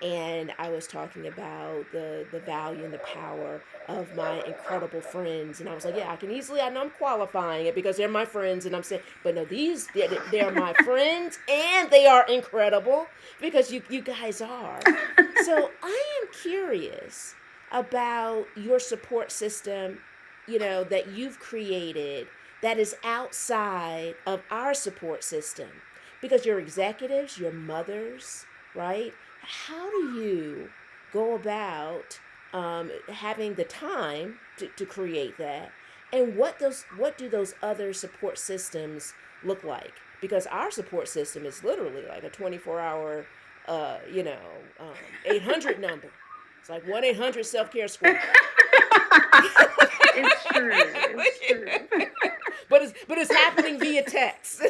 And I was talking about the value and the power of my incredible friends. And I was like, yeah, I know I'm qualifying it because they're my friends. And I'm saying, but no, they're my friends and they are incredible because you guys are. So I am curious about your support system, that you've created that is outside of our support system, because your executives, your mothers, right? How do you go about having the time to create that? And what do those other support systems look like? Because our support system is literally like a 24-hour, uh, you know, 800 number. It's like 1-800 self care squad. It's true. It's true. but it's happening via text,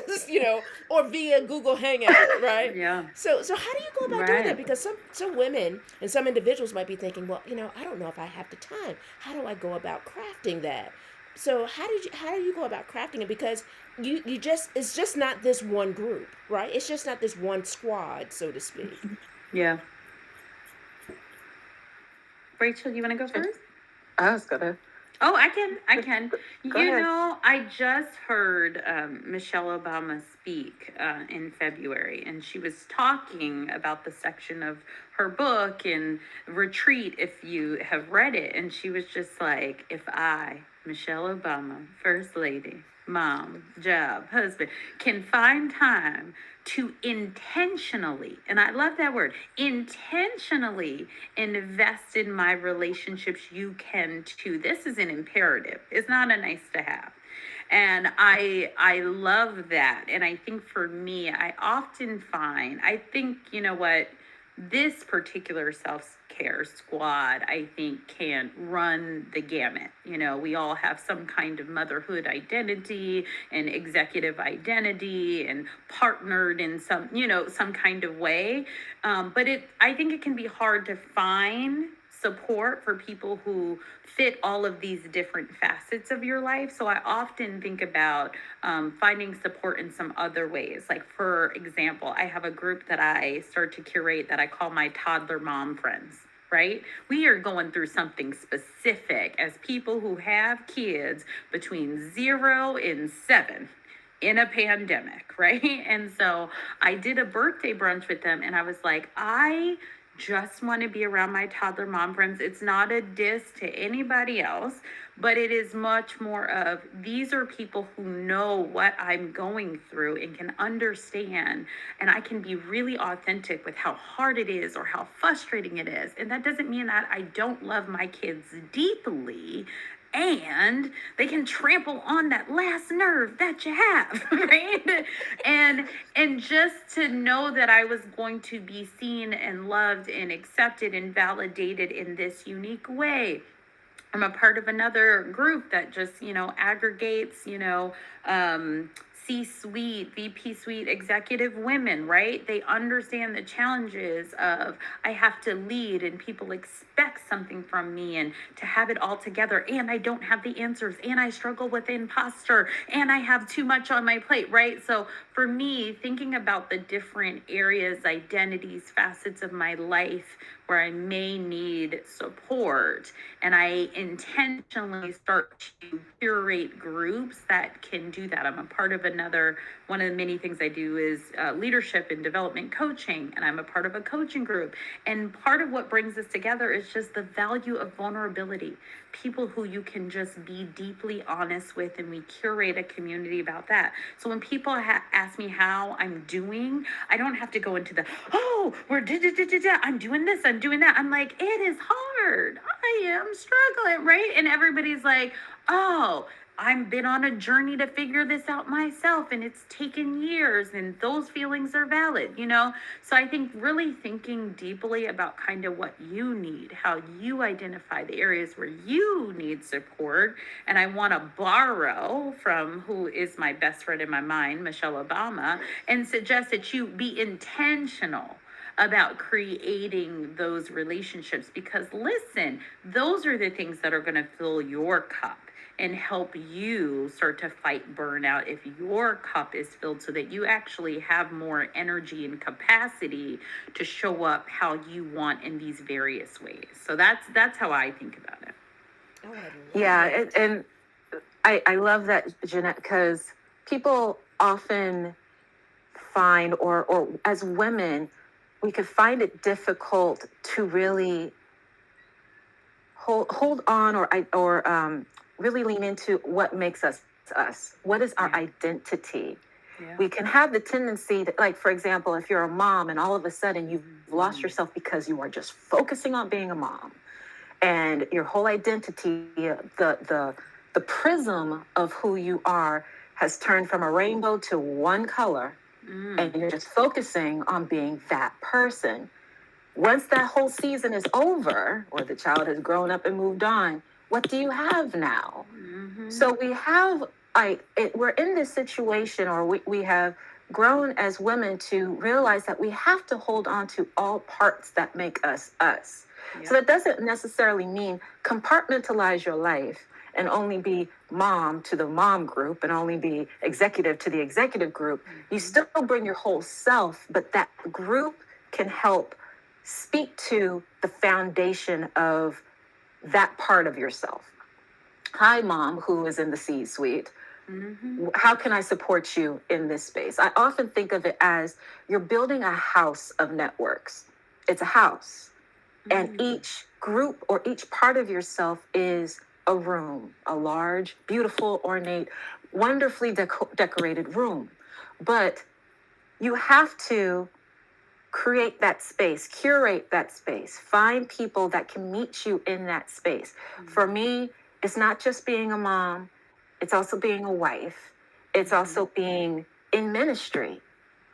or via Google Hangout, right? Yeah. So how do you go about doing that? Right. Because some women and some individuals might be thinking, well, I don't know if I have the time. How do I go about crafting that? So how do you go about crafting it? Because you just it's just not this one group, right? It's just not this one squad, so to speak. Yeah. Rachel, you want to go first? I was gonna Oh, I can. I can. go ahead. I just heard Michelle Obama speak in February, and she was talking about the section of her book and Retreat, if you have read it. And she was just like, if I, Michelle Obama, First Lady, mom, job, husband, can find time to intentionally, and I love that word, intentionally invest in my relationships, you can too. This is an imperative. It's not a nice to have. And I love that. And I think for me, I often find, I think, you know what, this particular self-care squad, I think, can run the gamut. We all have some kind of motherhood identity and executive identity and partnered in some kind of way. But I think it can be hard to find support for people who fit all of these different facets of your life. So I often think about finding support in some other ways. Like, for example, I have a group that I start to curate that I call my toddler mom friends. Right? We are going through something specific as people who have kids between 0 and 7 in a pandemic, right? And so I did a birthday brunch with them, and I was like, I just want to be around my toddler mom friends. It's not a diss to anybody else, but it is much more of, these are people who know what I'm going through and can understand, and I can be really authentic with how hard it is or how frustrating it is. And that doesn't mean that I don't love my kids deeply, and they can trample on that last nerve that you have, right? And just to know that I was going to be seen and loved and accepted and validated in this unique way. I'm a part of another group that just, aggregates, C-suite, VP suite executive women, right? They understand the challenges of, I have to lead and people expect expects something from me, and to have it all together, and I don't have the answers, and I struggle with imposter, and I have too much on my plate, right? So for me, thinking about the different areas, identities, facets of my life where I may need support, and I intentionally start to curate groups that can do that. I'm a part of one of the many things I do is leadership and development coaching, and I'm a part of a coaching group. And part of what brings us together is just the value of vulnerability. People who you can just be deeply honest with, and we curate a community about that. So when people ask me how I'm doing, I don't have to go into I'm doing this, I'm doing that. I'm like, it is hard. I am struggling, right? And everybody's like, oh, I've been on a journey to figure this out myself, and it's taken years, and those feelings are valid, So I think really thinking deeply about kind of what you need, how you identify the areas where you need support. And I want to borrow from who is my best friend in my mind, Michelle Obama, and suggest that you be intentional about creating those relationships, because listen, those are the things that are going to fill your cup and help you start to fight burnout if your cup is filled, so that you actually have more energy and capacity to show up how you want in these various ways. So that's how I think about it. Oh, and I love that, Jeanette, because people often find, or as women, we could find it difficult to really hold on or really lean into what makes us us. What is our identity? Yeah. We can have the tendency that, like, for example, if you're a mom and all of a sudden you've lost yourself because you are just focusing on being a mom, and your whole identity, the prism of who you are has turned from a rainbow to one color, and you're just focusing on being that person. Once that whole season is over, or the child has grown up and moved on, what do you have now? Mm-hmm. So we're in this situation, or we have grown as women to realize that we have to hold on to all parts that make us us. Yep. So that doesn't necessarily mean compartmentalize your life and only be mom to the mom group and only be executive to the executive group. Mm-hmm. You still bring your whole self, but that group can help speak to the foundation of that part of yourself. Hi, mom, who is in the C-suite. Mm-hmm. How can I support you in this space? I often think of it as you're building a house of networks. It's a house. Mm-hmm. And each group or each part of yourself is a room, a large, beautiful, ornate, wonderfully decorated room. But you have to create that space, curate that space, find people that can meet you in that space. Mm-hmm. For me, it's not just being a mom, it's also being a wife. It's mm-hmm. also being in ministry.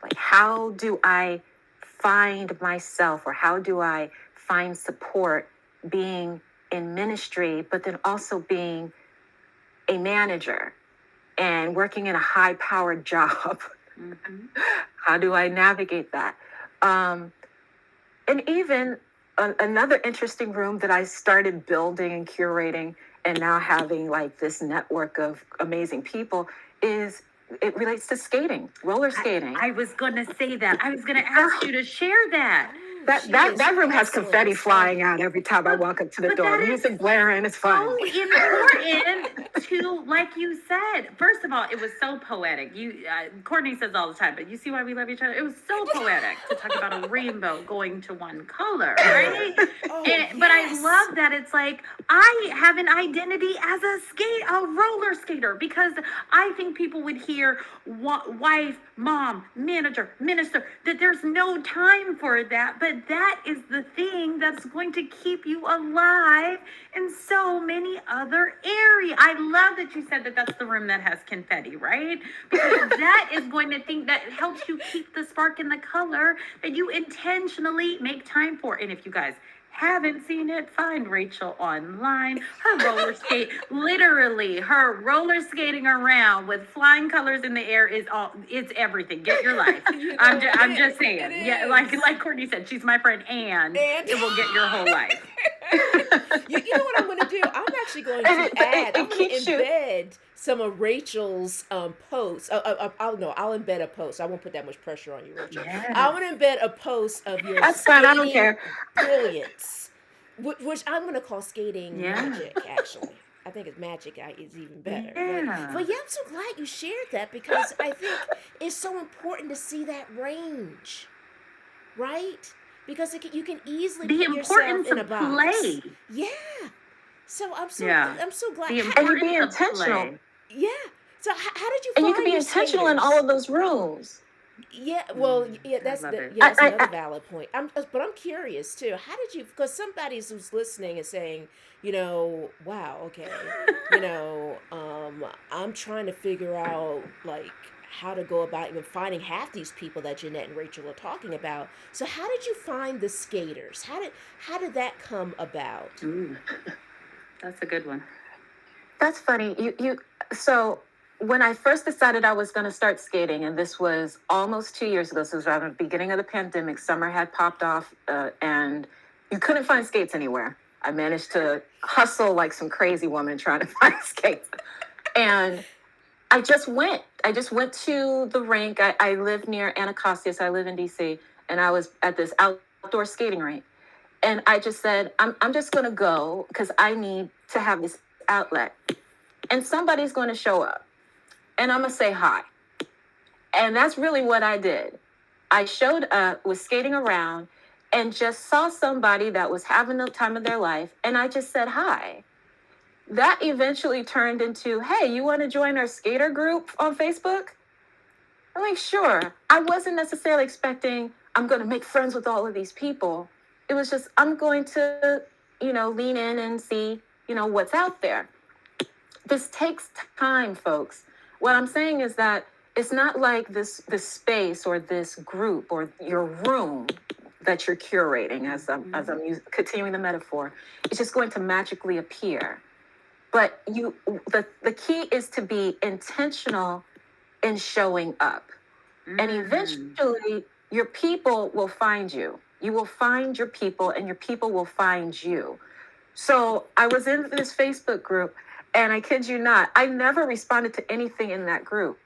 Like, how do I find myself, or how do I find support being in ministry, but then also being a manager and working in a high-powered job? Mm-hmm. How do I navigate that? And even another interesting room that I started building and curating and now having like this network of amazing people is, it relates to skating, roller skating. I was going to say that. I was going to ask you to share that. That room has confetti flying out every time I walk up to the door. Music blaring, it's fun. So important to, like you said. First of all, it was so poetic. Kortni says all the time, but you see why we love each other? It was so poetic to talk about a rainbow going to one color, right? But I love that it's like, I have an identity as a roller skater, because I think people would hear wife, mom, manager, minister, that there's no time for that, but that is the thing that's going to keep you alive in so many other areas. I love that you said that that's the room that has confetti, right? Because that is going to think that helps you keep the spark and the color that you intentionally make time for. And if you guys haven't seen it, find Rachel online. Her roller skating around with flying colors in the air it's everything. Get your life. I'm just saying. Yeah, like Kortni said, she's my friend, and it will get your whole life. You know what I'm going to do? I'm actually going And to add. I'm it going to keeps you. embed some of Rachel's posts. I'll embed a post. I won't put that much pressure on you, Rachel. I'm Yes. going to embed a post of your That's fine. I don't skating care. brilliance, which I'm going to call skating Yeah. magic. Actually, I think it's magic is even better. Yeah. But yeah, I'm so glad you shared that because I think it's so important to see that range, right? Because you can easily The put yourself importance in a of box. play. Yeah. So I'm so Yeah. glad. The And you importance be of intentional. play. Yeah. So how did you And you find can be your intentional in skaters? all of those rooms. Yeah, well, yeah, I love it. that's I, another I, valid point. But I'm curious too. How did you? Because somebody who's listening is saying, wow, okay, I'm trying to figure out like how to go about even finding half these people that Jeanette and Rachel are talking about. So how did you find the skaters? How did that come about? Ooh, that's a good one. That's funny. So when I first decided I was going to start skating, and this was almost 2 years ago, so it was around the beginning of the pandemic, summer had popped off, and you couldn't find skates anywhere. I managed to hustle like some crazy woman trying to find skates. And I just went. To the rink. I live near Anacostia, so I live in DC, and I was at this outdoor skating rink. And I just said, I'm just going to go because I need to have this outlet. And somebody's going to show up. And I'm going to say hi. And that's really what I did. I showed up, was skating around, and just saw somebody that was having the time of their life. And I just said hi. That eventually turned into, hey, you want to join our skater group on Facebook? I'm like, sure. I wasn't necessarily expecting I'm going to make friends with all of these people. It was just, I'm going to, lean in and see, what's out there. This takes time, folks. What I'm saying is that it's not like this space or this group or your room that you're curating, as I'm continuing the metaphor. It's just going to magically appear. But the key is to be intentional in showing up. And eventually your people will find you. You will find your people and your people will find you. So I was in this Facebook group, and I kid you not, I never responded to anything in that group,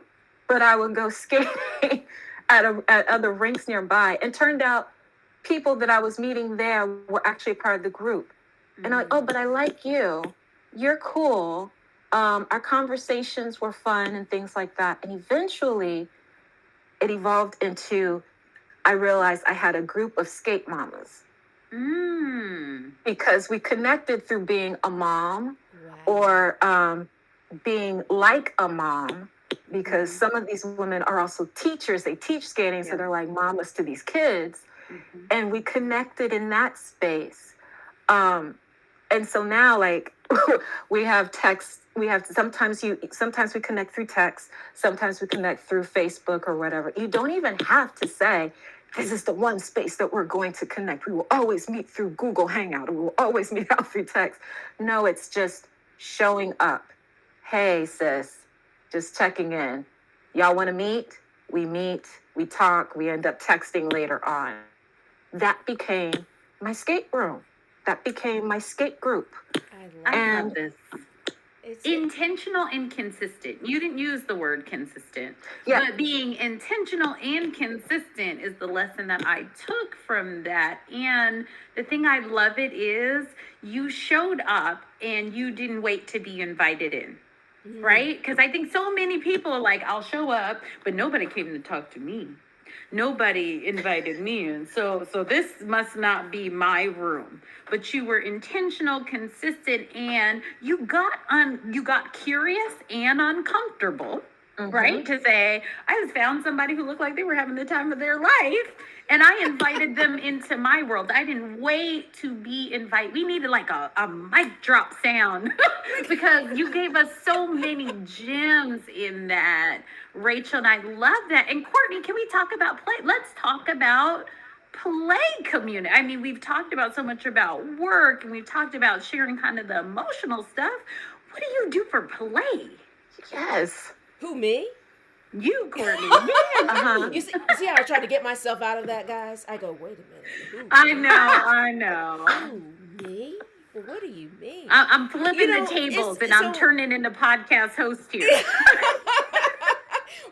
but I would go skating at other rinks nearby, and turned out people that I was meeting there were actually part of the group. And I'm like, oh, but I like you. You're cool. Our conversations were fun and things like that. And eventually it evolved into, I realized I had a group of skate mamas. Because we connected through being a mom, or being like a mom, because some of these women are also teachers. They teach skating, so they're like mamas to these kids. And we connected in that space. And so now, like, we have text. Sometimes we connect through text. Sometimes we connect through Facebook or whatever. You don't even have to say, this is the one space that we're going to connect. We will always meet through Google Hangout, or we will always meet out through text. No, it's just showing up. Hey, sis, just checking in. Y'all want to meet? We meet, we talk, we end up texting later on. That became my skate room. That became my skate group. I love this. It's intentional and consistent. You didn't use the word consistent, but being intentional and consistent is the lesson that I took from that. And the thing I love it is you showed up and you didn't wait to be invited in. Right? Because I think so many people are like, I'll show up, but nobody came to talk to me. Nobody invited me in. So this must not be my room. But you were intentional, consistent, and you got curious and uncomfortable, right? To say, I just found somebody who looked like they were having the time of their life, and I invited them into my world. I didn't wait to be invited. We needed like a mic drop sound because you gave us so many gems in that. Rachel and I love that. And Kortni, can we talk about play? Let's talk about play community. I mean, we've talked about so much about work, and we've talked about sharing kind of the emotional stuff. What do you do for play? Yes. Who, me? You, Kortni. Yeah. You see how I tried to get myself out of that, guys? I go, wait a minute. I know. Who, me? Well, what do you mean? I'm flipping the tables and I'm turning into podcast host here.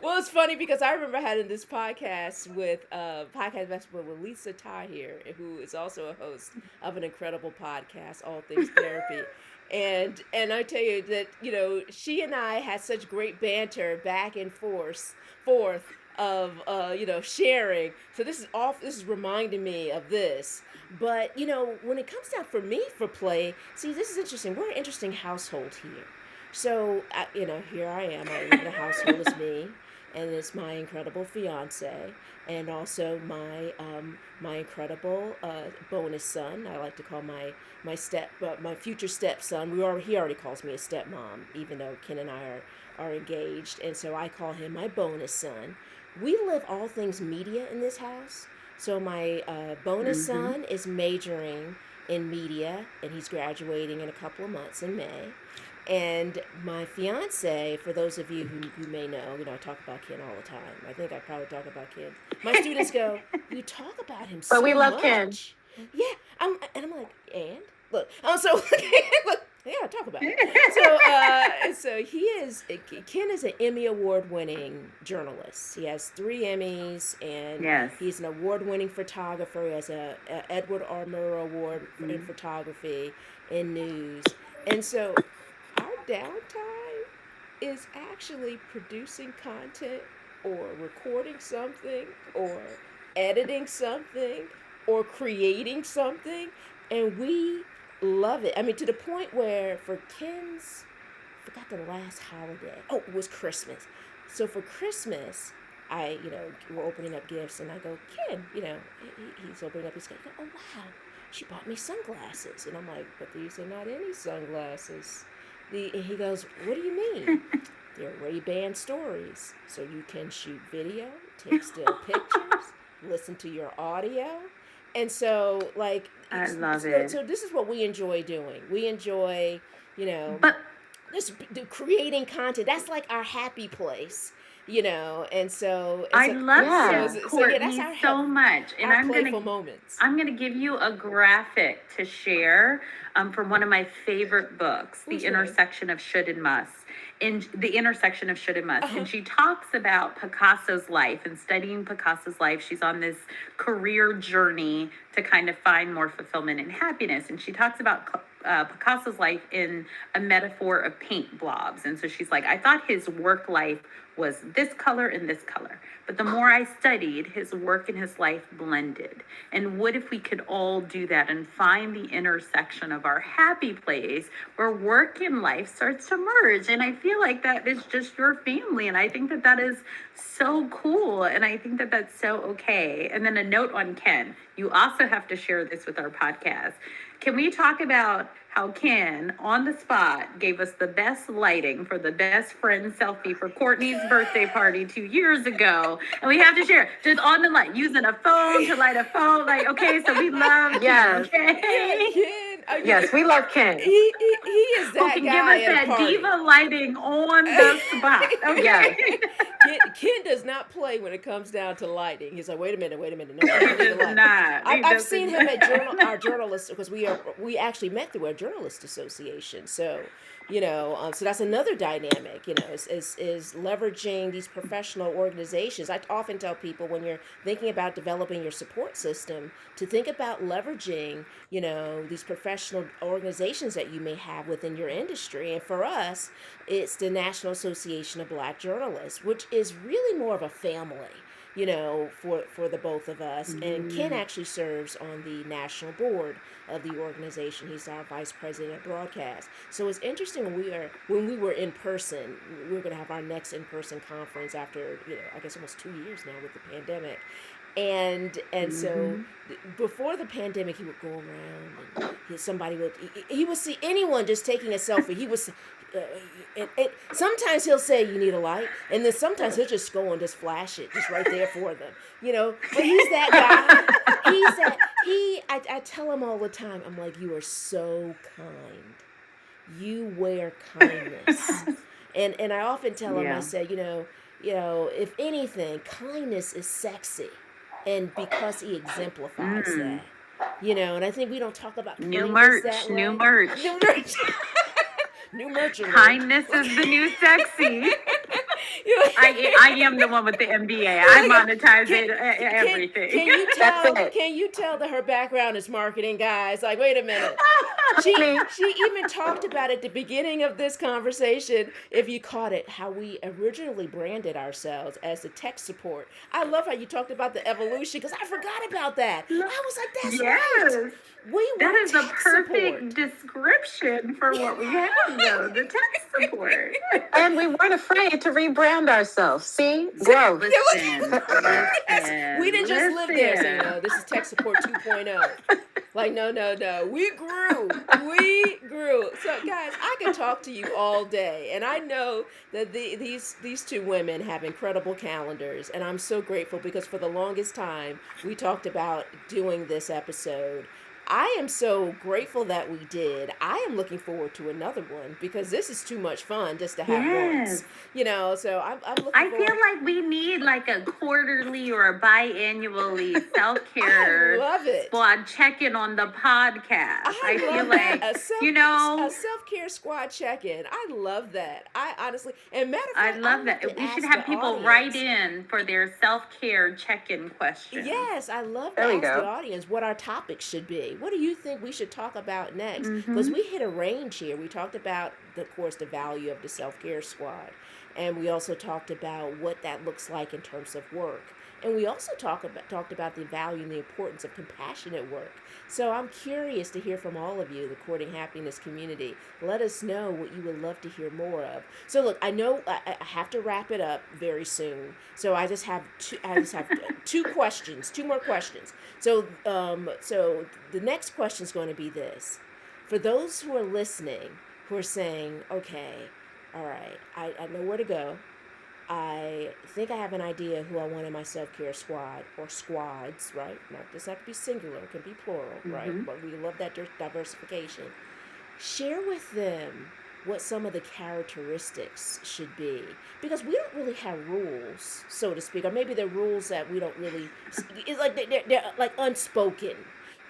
Well, it's funny because I remember having this podcast with with Lisa Tahir, who is also a host of an incredible podcast, All Things Therapy. And I tell you that, she and I had such great banter back and forth of sharing. So this is reminding me of this. But when it comes down for me for play, see, this is interesting. We're an interesting household here. So, here I am. I live in a household. It's me, and it's my incredible fiance, and also my incredible bonus son. I like to call my future stepson. He already calls me a stepmom, even though Ken and I are engaged, and so I call him my bonus son. We live all things media in this house. So my bonus son is majoring in media, and he's graduating in a couple of months in May. And my fiance, for those of you who may know, I talk about Ken all the time. I think I probably talk about Ken. My students go, "You talk about him so much." But we love Ken. Yeah, I'm like, and look, look, yeah, talk about it. So Ken is an Emmy award-winning journalist. He has 3 Emmys, and he's an award-winning photographer. He has a Edward R. Murrow Award in photography in news, and so our downtime is actually producing content or recording something or editing something or creating something, and we love it. I mean, to the point where for Ken's, I forgot the last holiday. Oh, it was Christmas. So for Christmas, we're opening up gifts, and I go, Ken, he's opening up his gift. Oh, wow, she bought me sunglasses. And I'm like, but these are not any sunglasses. And he goes, what do you mean? They're Ray-Ban Stories. So you can shoot video, take still pictures, listen to your audio. And so, I love it. So this is what we enjoy doing. We enjoy, just creating content. That's like our happy place, And so I love Kortni so much. And I'm gonna give you a graphic to share from one of my favorite books, The Intersection of Should and Must. In The Intersection of Should and Must. And she talks about Picasso's life and studying Picasso's life. She's on this career journey to kind of find more fulfillment and happiness. And she talks about Picasso's life in a metaphor of paint blobs. And so she's like, I thought his work life was this color and this color. But the more I studied, his work and his life blended. And what if we could all do that and find the intersection of our happy place where work and life starts to merge? And I feel like that is just your family. And I think that that is so cool. And I think that that's so okay. And then a note on Ken. You also have to share this with our podcast. Can we talk about how Ken, on the spot, gave us the best lighting for the best friend selfie for Kortni's birthday party 2 years ago? And we have to share, just on the light, using a phone to light a phone. Okay, so we love Ken, okay? Yes, we love Ken. He is that guy. Give at us that diva lighting on the spot. Okay. Ken does not play when it comes down to lighting. He's like, wait a minute. No, he does not. I've seen him at our journalists, because we actually met through our journalist association. So, so that's another dynamic, is leveraging these professional organizations. I often tell people, when you're thinking about developing your support system, to think about leveraging, these professional organizations that you may have within your industry. And for us, it's the National Association of Black Journalists, which is really more of a family, for the both of us. And Ken actually serves on the national board of the organization. He's our vice president of broadcast. So it's interesting when we were in person. We're going to have our next in-person conference after, I guess almost 2 years now with the pandemic. And so before the pandemic, he would go around and he would see anyone just taking a selfie. He was, and sometimes he'll say, you need a light. And then sometimes he'll just go and just flash it just right there for them, but he's that guy. I tell him all the time, I'm like, you are so kind. You wear kindness. And I often tell him, I say, if anything, kindness is sexy. And because he exemplifies that. And I think we don't talk about New kindness merch, that new way. merch. New merch. New merch alert. Kindness is the new sexy. I am the one with the MBA. I monetize everything. Can you tell that her background is marketing, guys? Like, wait a minute. She even talked about at the beginning of this conversation, if you caught it, how we originally branded ourselves as the tech support. I love how you talked about the evolution because I forgot about that. I was like, that's right. That is a perfect description for what we have, though, the tech support. And we weren't afraid to rebrand ourselves. See? Growth. Listen. We didn't just live there saying, this is tech support 2.0. Like, no. We grew. So, guys, I could talk to you all day. And I know that these two women have incredible calendars. And I'm so grateful because for the longest time, we talked about doing this episode. I am so grateful that we did. I am looking forward to another one because this is too much fun just to have once. So I'm looking I feel like we need like a quarterly or a biannually self-care squad check-in on the podcast. I feel like a self-care squad check-in. I love that. I honestly, and matter of fact, I love that. We should have people write in for their self-care check-in questions. Yes, I love to ask the audience what our topics should be. What do you think we should talk about next? Because we hit a range here. We talked about, of course, the value of the self-care squad. And we also talked about what that looks like in terms of work. And we also talked about the value and the importance of compassionate work. So I'm curious to hear from all of you, the Courting Happiness community. Let us know what you would love to hear more of. So look, I know I have to wrap it up very soon. So I just have two more questions. So the next question is going to be this. For those who are listening, who are saying, okay, all right, I know where to go. I think I have an idea who I want in my self-care squad or squads, right? Not doesn't have to be singular, it can be plural, right? But we love that diversification. Share with them what some of the characteristics should be, because we don't really have rules, so to speak, or maybe they're rules that we don't really. It's like they're like unspoken,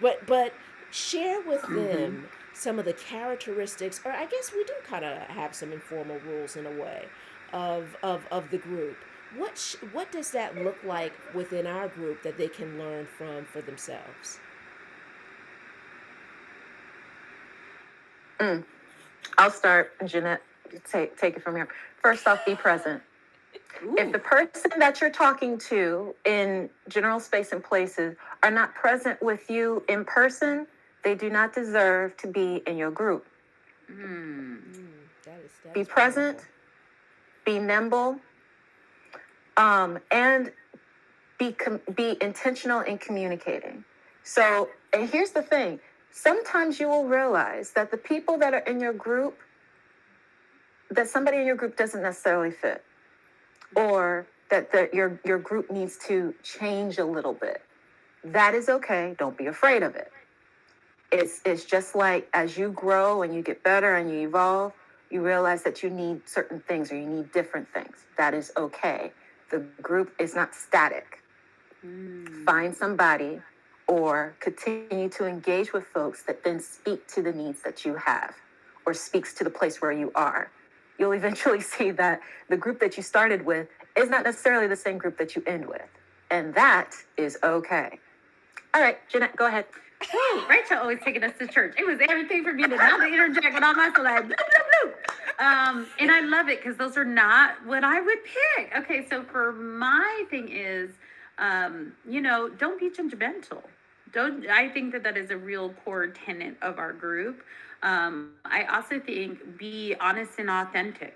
but share with them some of the characteristics, or I guess we do kind of have some informal rules in a way. Of the group. What does that look like within our group that they can learn from for themselves? I'll start, Jeanette. Take it from here. First off, be present. Ooh. If the person that you're talking to in general space and places are not present with you in person, they do not deserve to be in your group. Be present. Powerful. Be nimble, and be intentional in communicating. So, and here's the thing. Sometimes you will realize that the people that are in your group, that somebody in your group doesn't necessarily fit, or that your group needs to change a little bit. That is okay. Don't be afraid of it. It's just like as you grow and you get better and you evolve, you realize that you need certain things or you need different things. That is okay. The group is not static. Find somebody or continue to engage with folks that then speak to the needs that you have or speaks to the place where you are. You'll eventually see that the group that you started with is not necessarily the same group that you end with. And that is okay. All right, Jeanette, go ahead. Woo, Rachel always taking us to church. It was everything for me to not interject with all my soul. Like, bloop, bloop, bloop. And I love it because those are not what I would pick. Okay, so for my thing is, don't be judgmental. I think that is a real core tenet of our group. I also think be honest and authentic.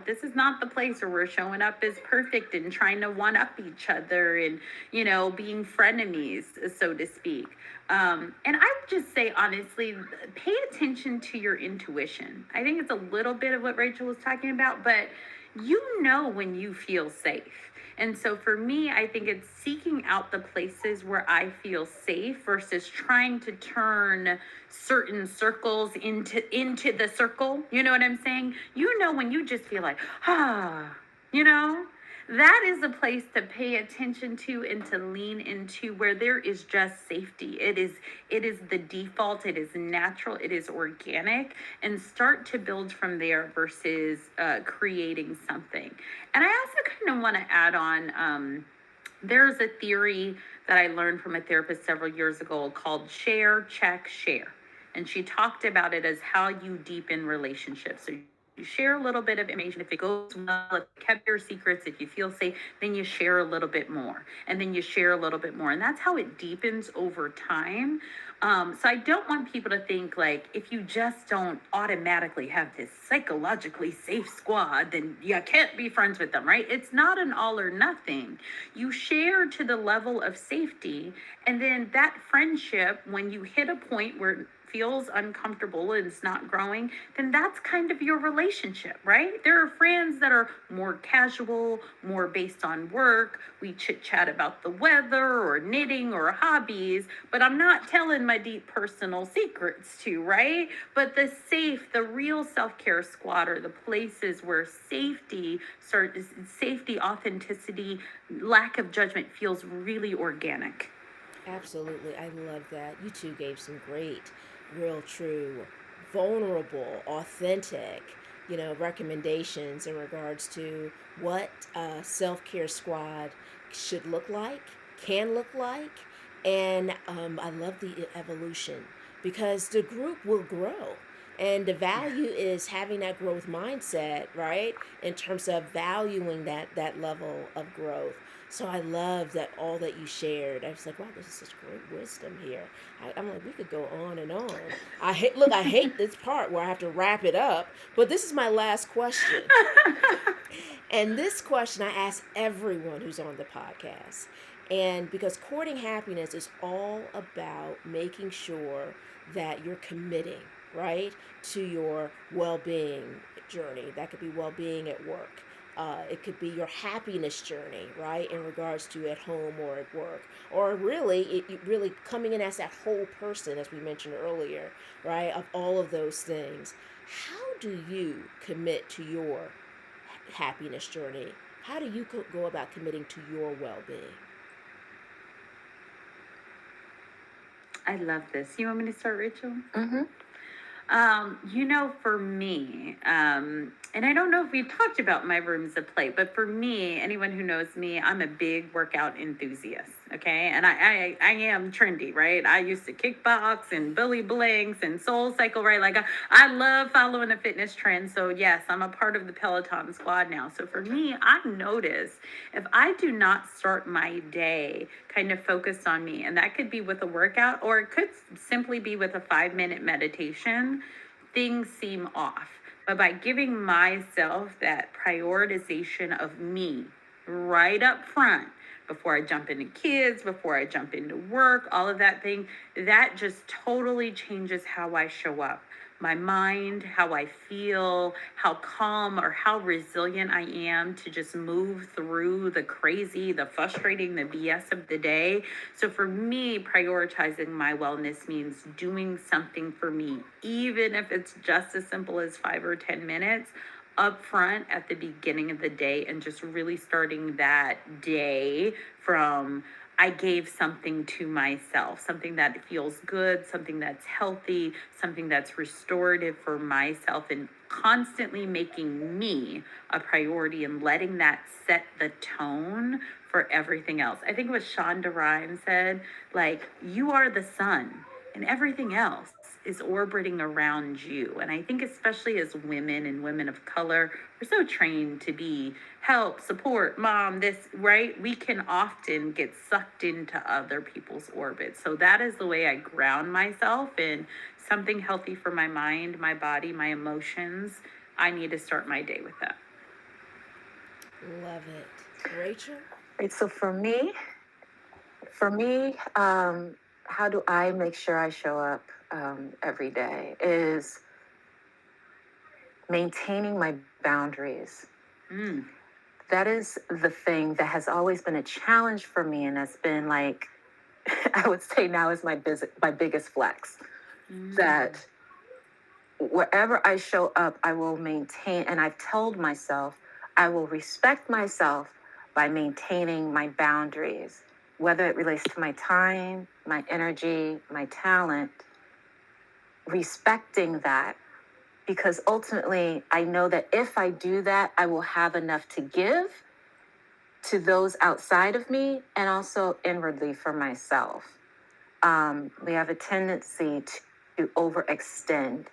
This is not the place where we're showing up as perfect and trying to one up each other and, being frenemies, so to speak. And I would just say, honestly, pay attention to your intuition. I think it's a little bit of what Rachel was talking about, but when you feel safe. And so for me, I think it's seeking out the places where I feel safe versus trying to turn certain circles into the circle. You know what I'm saying? When you just feel like, that is a place to pay attention to and to lean into, where there is just safety. It is the default, it is natural, it is organic, and start to build from there versus creating something. And I also kind of want to add on, there's a theory that I learned from a therapist several years ago called share, check, share. And she talked about it as how you deepen relationships. So you share a little bit of information. If it goes well, if you kept your secrets, if you feel safe, then you share a little bit more. And then you share a little bit more. And that's how it deepens over time. So I don't want people to think like, if you just don't automatically have this psychologically safe squad, then you can't be friends with them, right? It's not an all or nothing. You share to the level of safety, and then that friendship, when you hit a point where it feels uncomfortable and it's not growing, then that's kind of your relationship, right? There are friends that are more casual, more based on work. We chit chat about the weather or knitting or hobbies, but I'm not telling my deep personal secrets to, right? But the safe, the real self-care squad are the places where safety, authenticity, lack of judgment feels really organic. Absolutely. I love that. You two gave some great, real, true, vulnerable, authentic, recommendations in regards to what a self care squad should look like, can look like. And I love the evolution because the group will grow. And the value is having that growth mindset, right? In terms of valuing that level of growth. So I love that all that you shared. I was like, wow, this is such great wisdom here. I'm like, we could go on and on. I hate this part where I have to wrap it up, but this is my last question. And this question I ask everyone who's on the podcast. And because courting happiness is all about making sure that you're committing, right, to your well being journey. That could be well being at work. It could be your happiness journey, right, in regards to at home or at work, or really, it really coming in as that whole person, as we mentioned earlier, right, of all of those things. How do you commit to your happiness journey? How do you go about committing to your well-being? I love this. You want me to start, Rachel? Mm-hmm. For me, and I don't know if we talked about my rooms of play, but for me, anyone who knows me, I'm a big workout enthusiast. Okay. And I am trendy, right? I used to kickbox and Billy Blanks and Soul Cycle, right? Like I love following the fitness trend. So yes, I'm a part of the Peloton squad now. So for me, I notice if I do not start my day kind of focused on me, and that could be with a workout, or it could simply be with a 5-minute meditation, things seem off. But by giving myself that prioritization of me right up front, before I jump into kids, before I jump into work, all of that thing, that just totally changes how I show up. My mind, how I feel, how calm or how resilient I am to just move through the crazy, the frustrating, the BS of the day. So for me, prioritizing my wellness means doing something for me, even if it's just as simple as 5 or 10 minutes up front at the beginning of the day, and just really starting that day from I gave something to myself, something that feels good, something that's healthy, something that's restorative for myself, and constantly making me a priority and letting that set the tone for everything else. I think what Shonda Rhimes said, like, you are the sun and everything else is orbiting around you. And I think especially as women and women of color, we're so trained to be help, support, mom, this, right? We can often get sucked into other people's orbits. So that is the way I ground myself in something healthy for my mind, my body, my emotions. I need to start my day with that. Love it. Rachel? Right, so for me, how do I make sure I show up every day is maintaining my boundaries. Mm. That is the thing that has always been a challenge for me, and that's been like, I would say now is my biggest flex. That wherever I show up, I will maintain, and I've told myself I will respect myself, by maintaining my boundaries, whether it relates to my time, my energy, my talent, respecting that, because ultimately I know that if I do that, I will have enough to give to those outside of me and also inwardly for myself. We have a tendency to overextend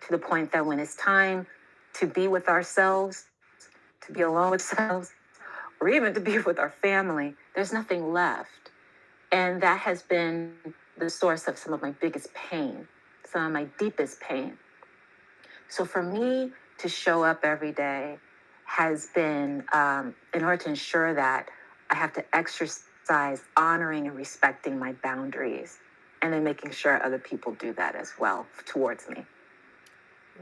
to the point that when it's time to be with ourselves, to be alone with ourselves, or even to be with our family, there's nothing left. And that has been the source of some of my biggest pain, some of my deepest pain. So for me to show up every day has been, in order to ensure that, I have to exercise honoring and respecting my boundaries, and then making sure other people do that as well towards me.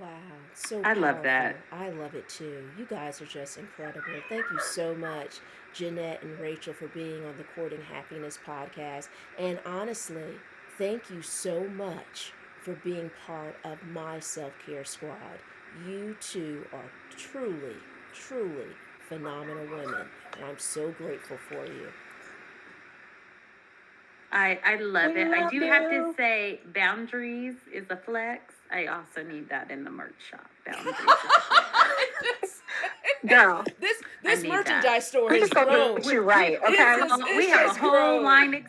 Wow, so I love powerful. that. I love it too. You guys are just incredible. Thank you so much, Jeanette and Rachel, for being on the Courting Happiness podcast. And honestly, thank you so much for being part of my self care squad. You two are truly, truly phenomenal women, and I'm so grateful for you. I love We it. I love do have to you. say, boundaries is a flex. I also need that in the merch shop. Boundaries is a flex. Girl, this I this need that. merchandise store we're has just gonna grown. get you right, okay? We have a It's whole grown. line.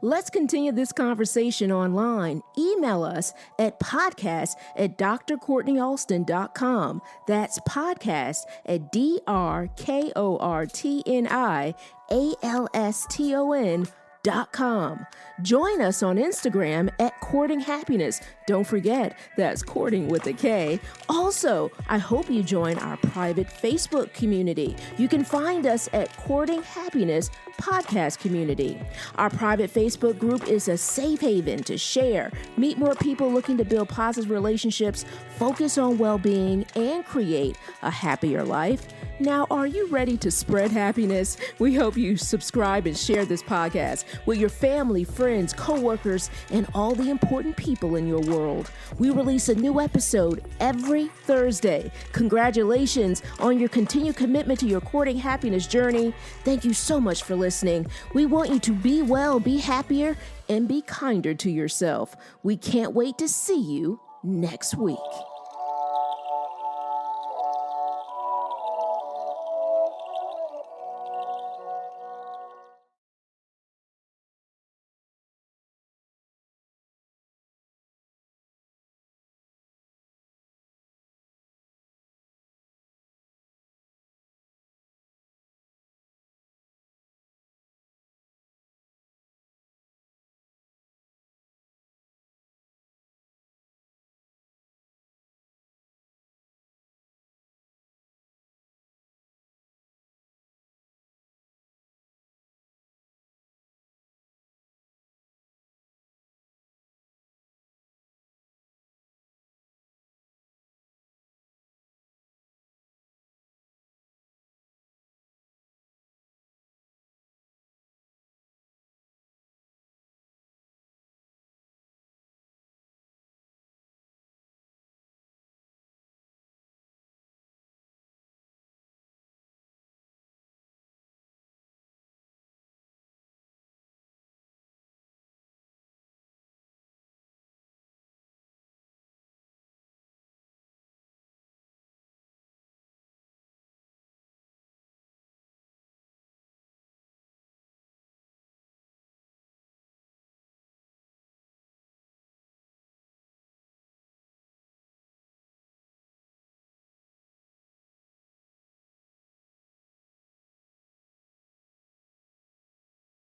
Let's continue this conversation online. Email us at podcast@drkortnialston.com. That's podcast at drkortnialston.com. Join us on Instagram at Courting Happiness. Don't forget, that's courting with a K. Also, I hope you join our private Facebook community. You can find us at Courting Happiness Podcast Community. Our private Facebook group is a safe haven to share, meet more people looking to build positive relationships, focus on well-being, and create a happier life. Now, are you ready to spread happiness? We hope you subscribe and share this podcast with your family, friends, coworkers, and all the important people in your world. We release a new episode every Thursday. Congratulations on your continued commitment to your courting happiness journey. Thank you so much for listening. We want you to be well, be happier, and be kinder to yourself. We can't wait to see you next week.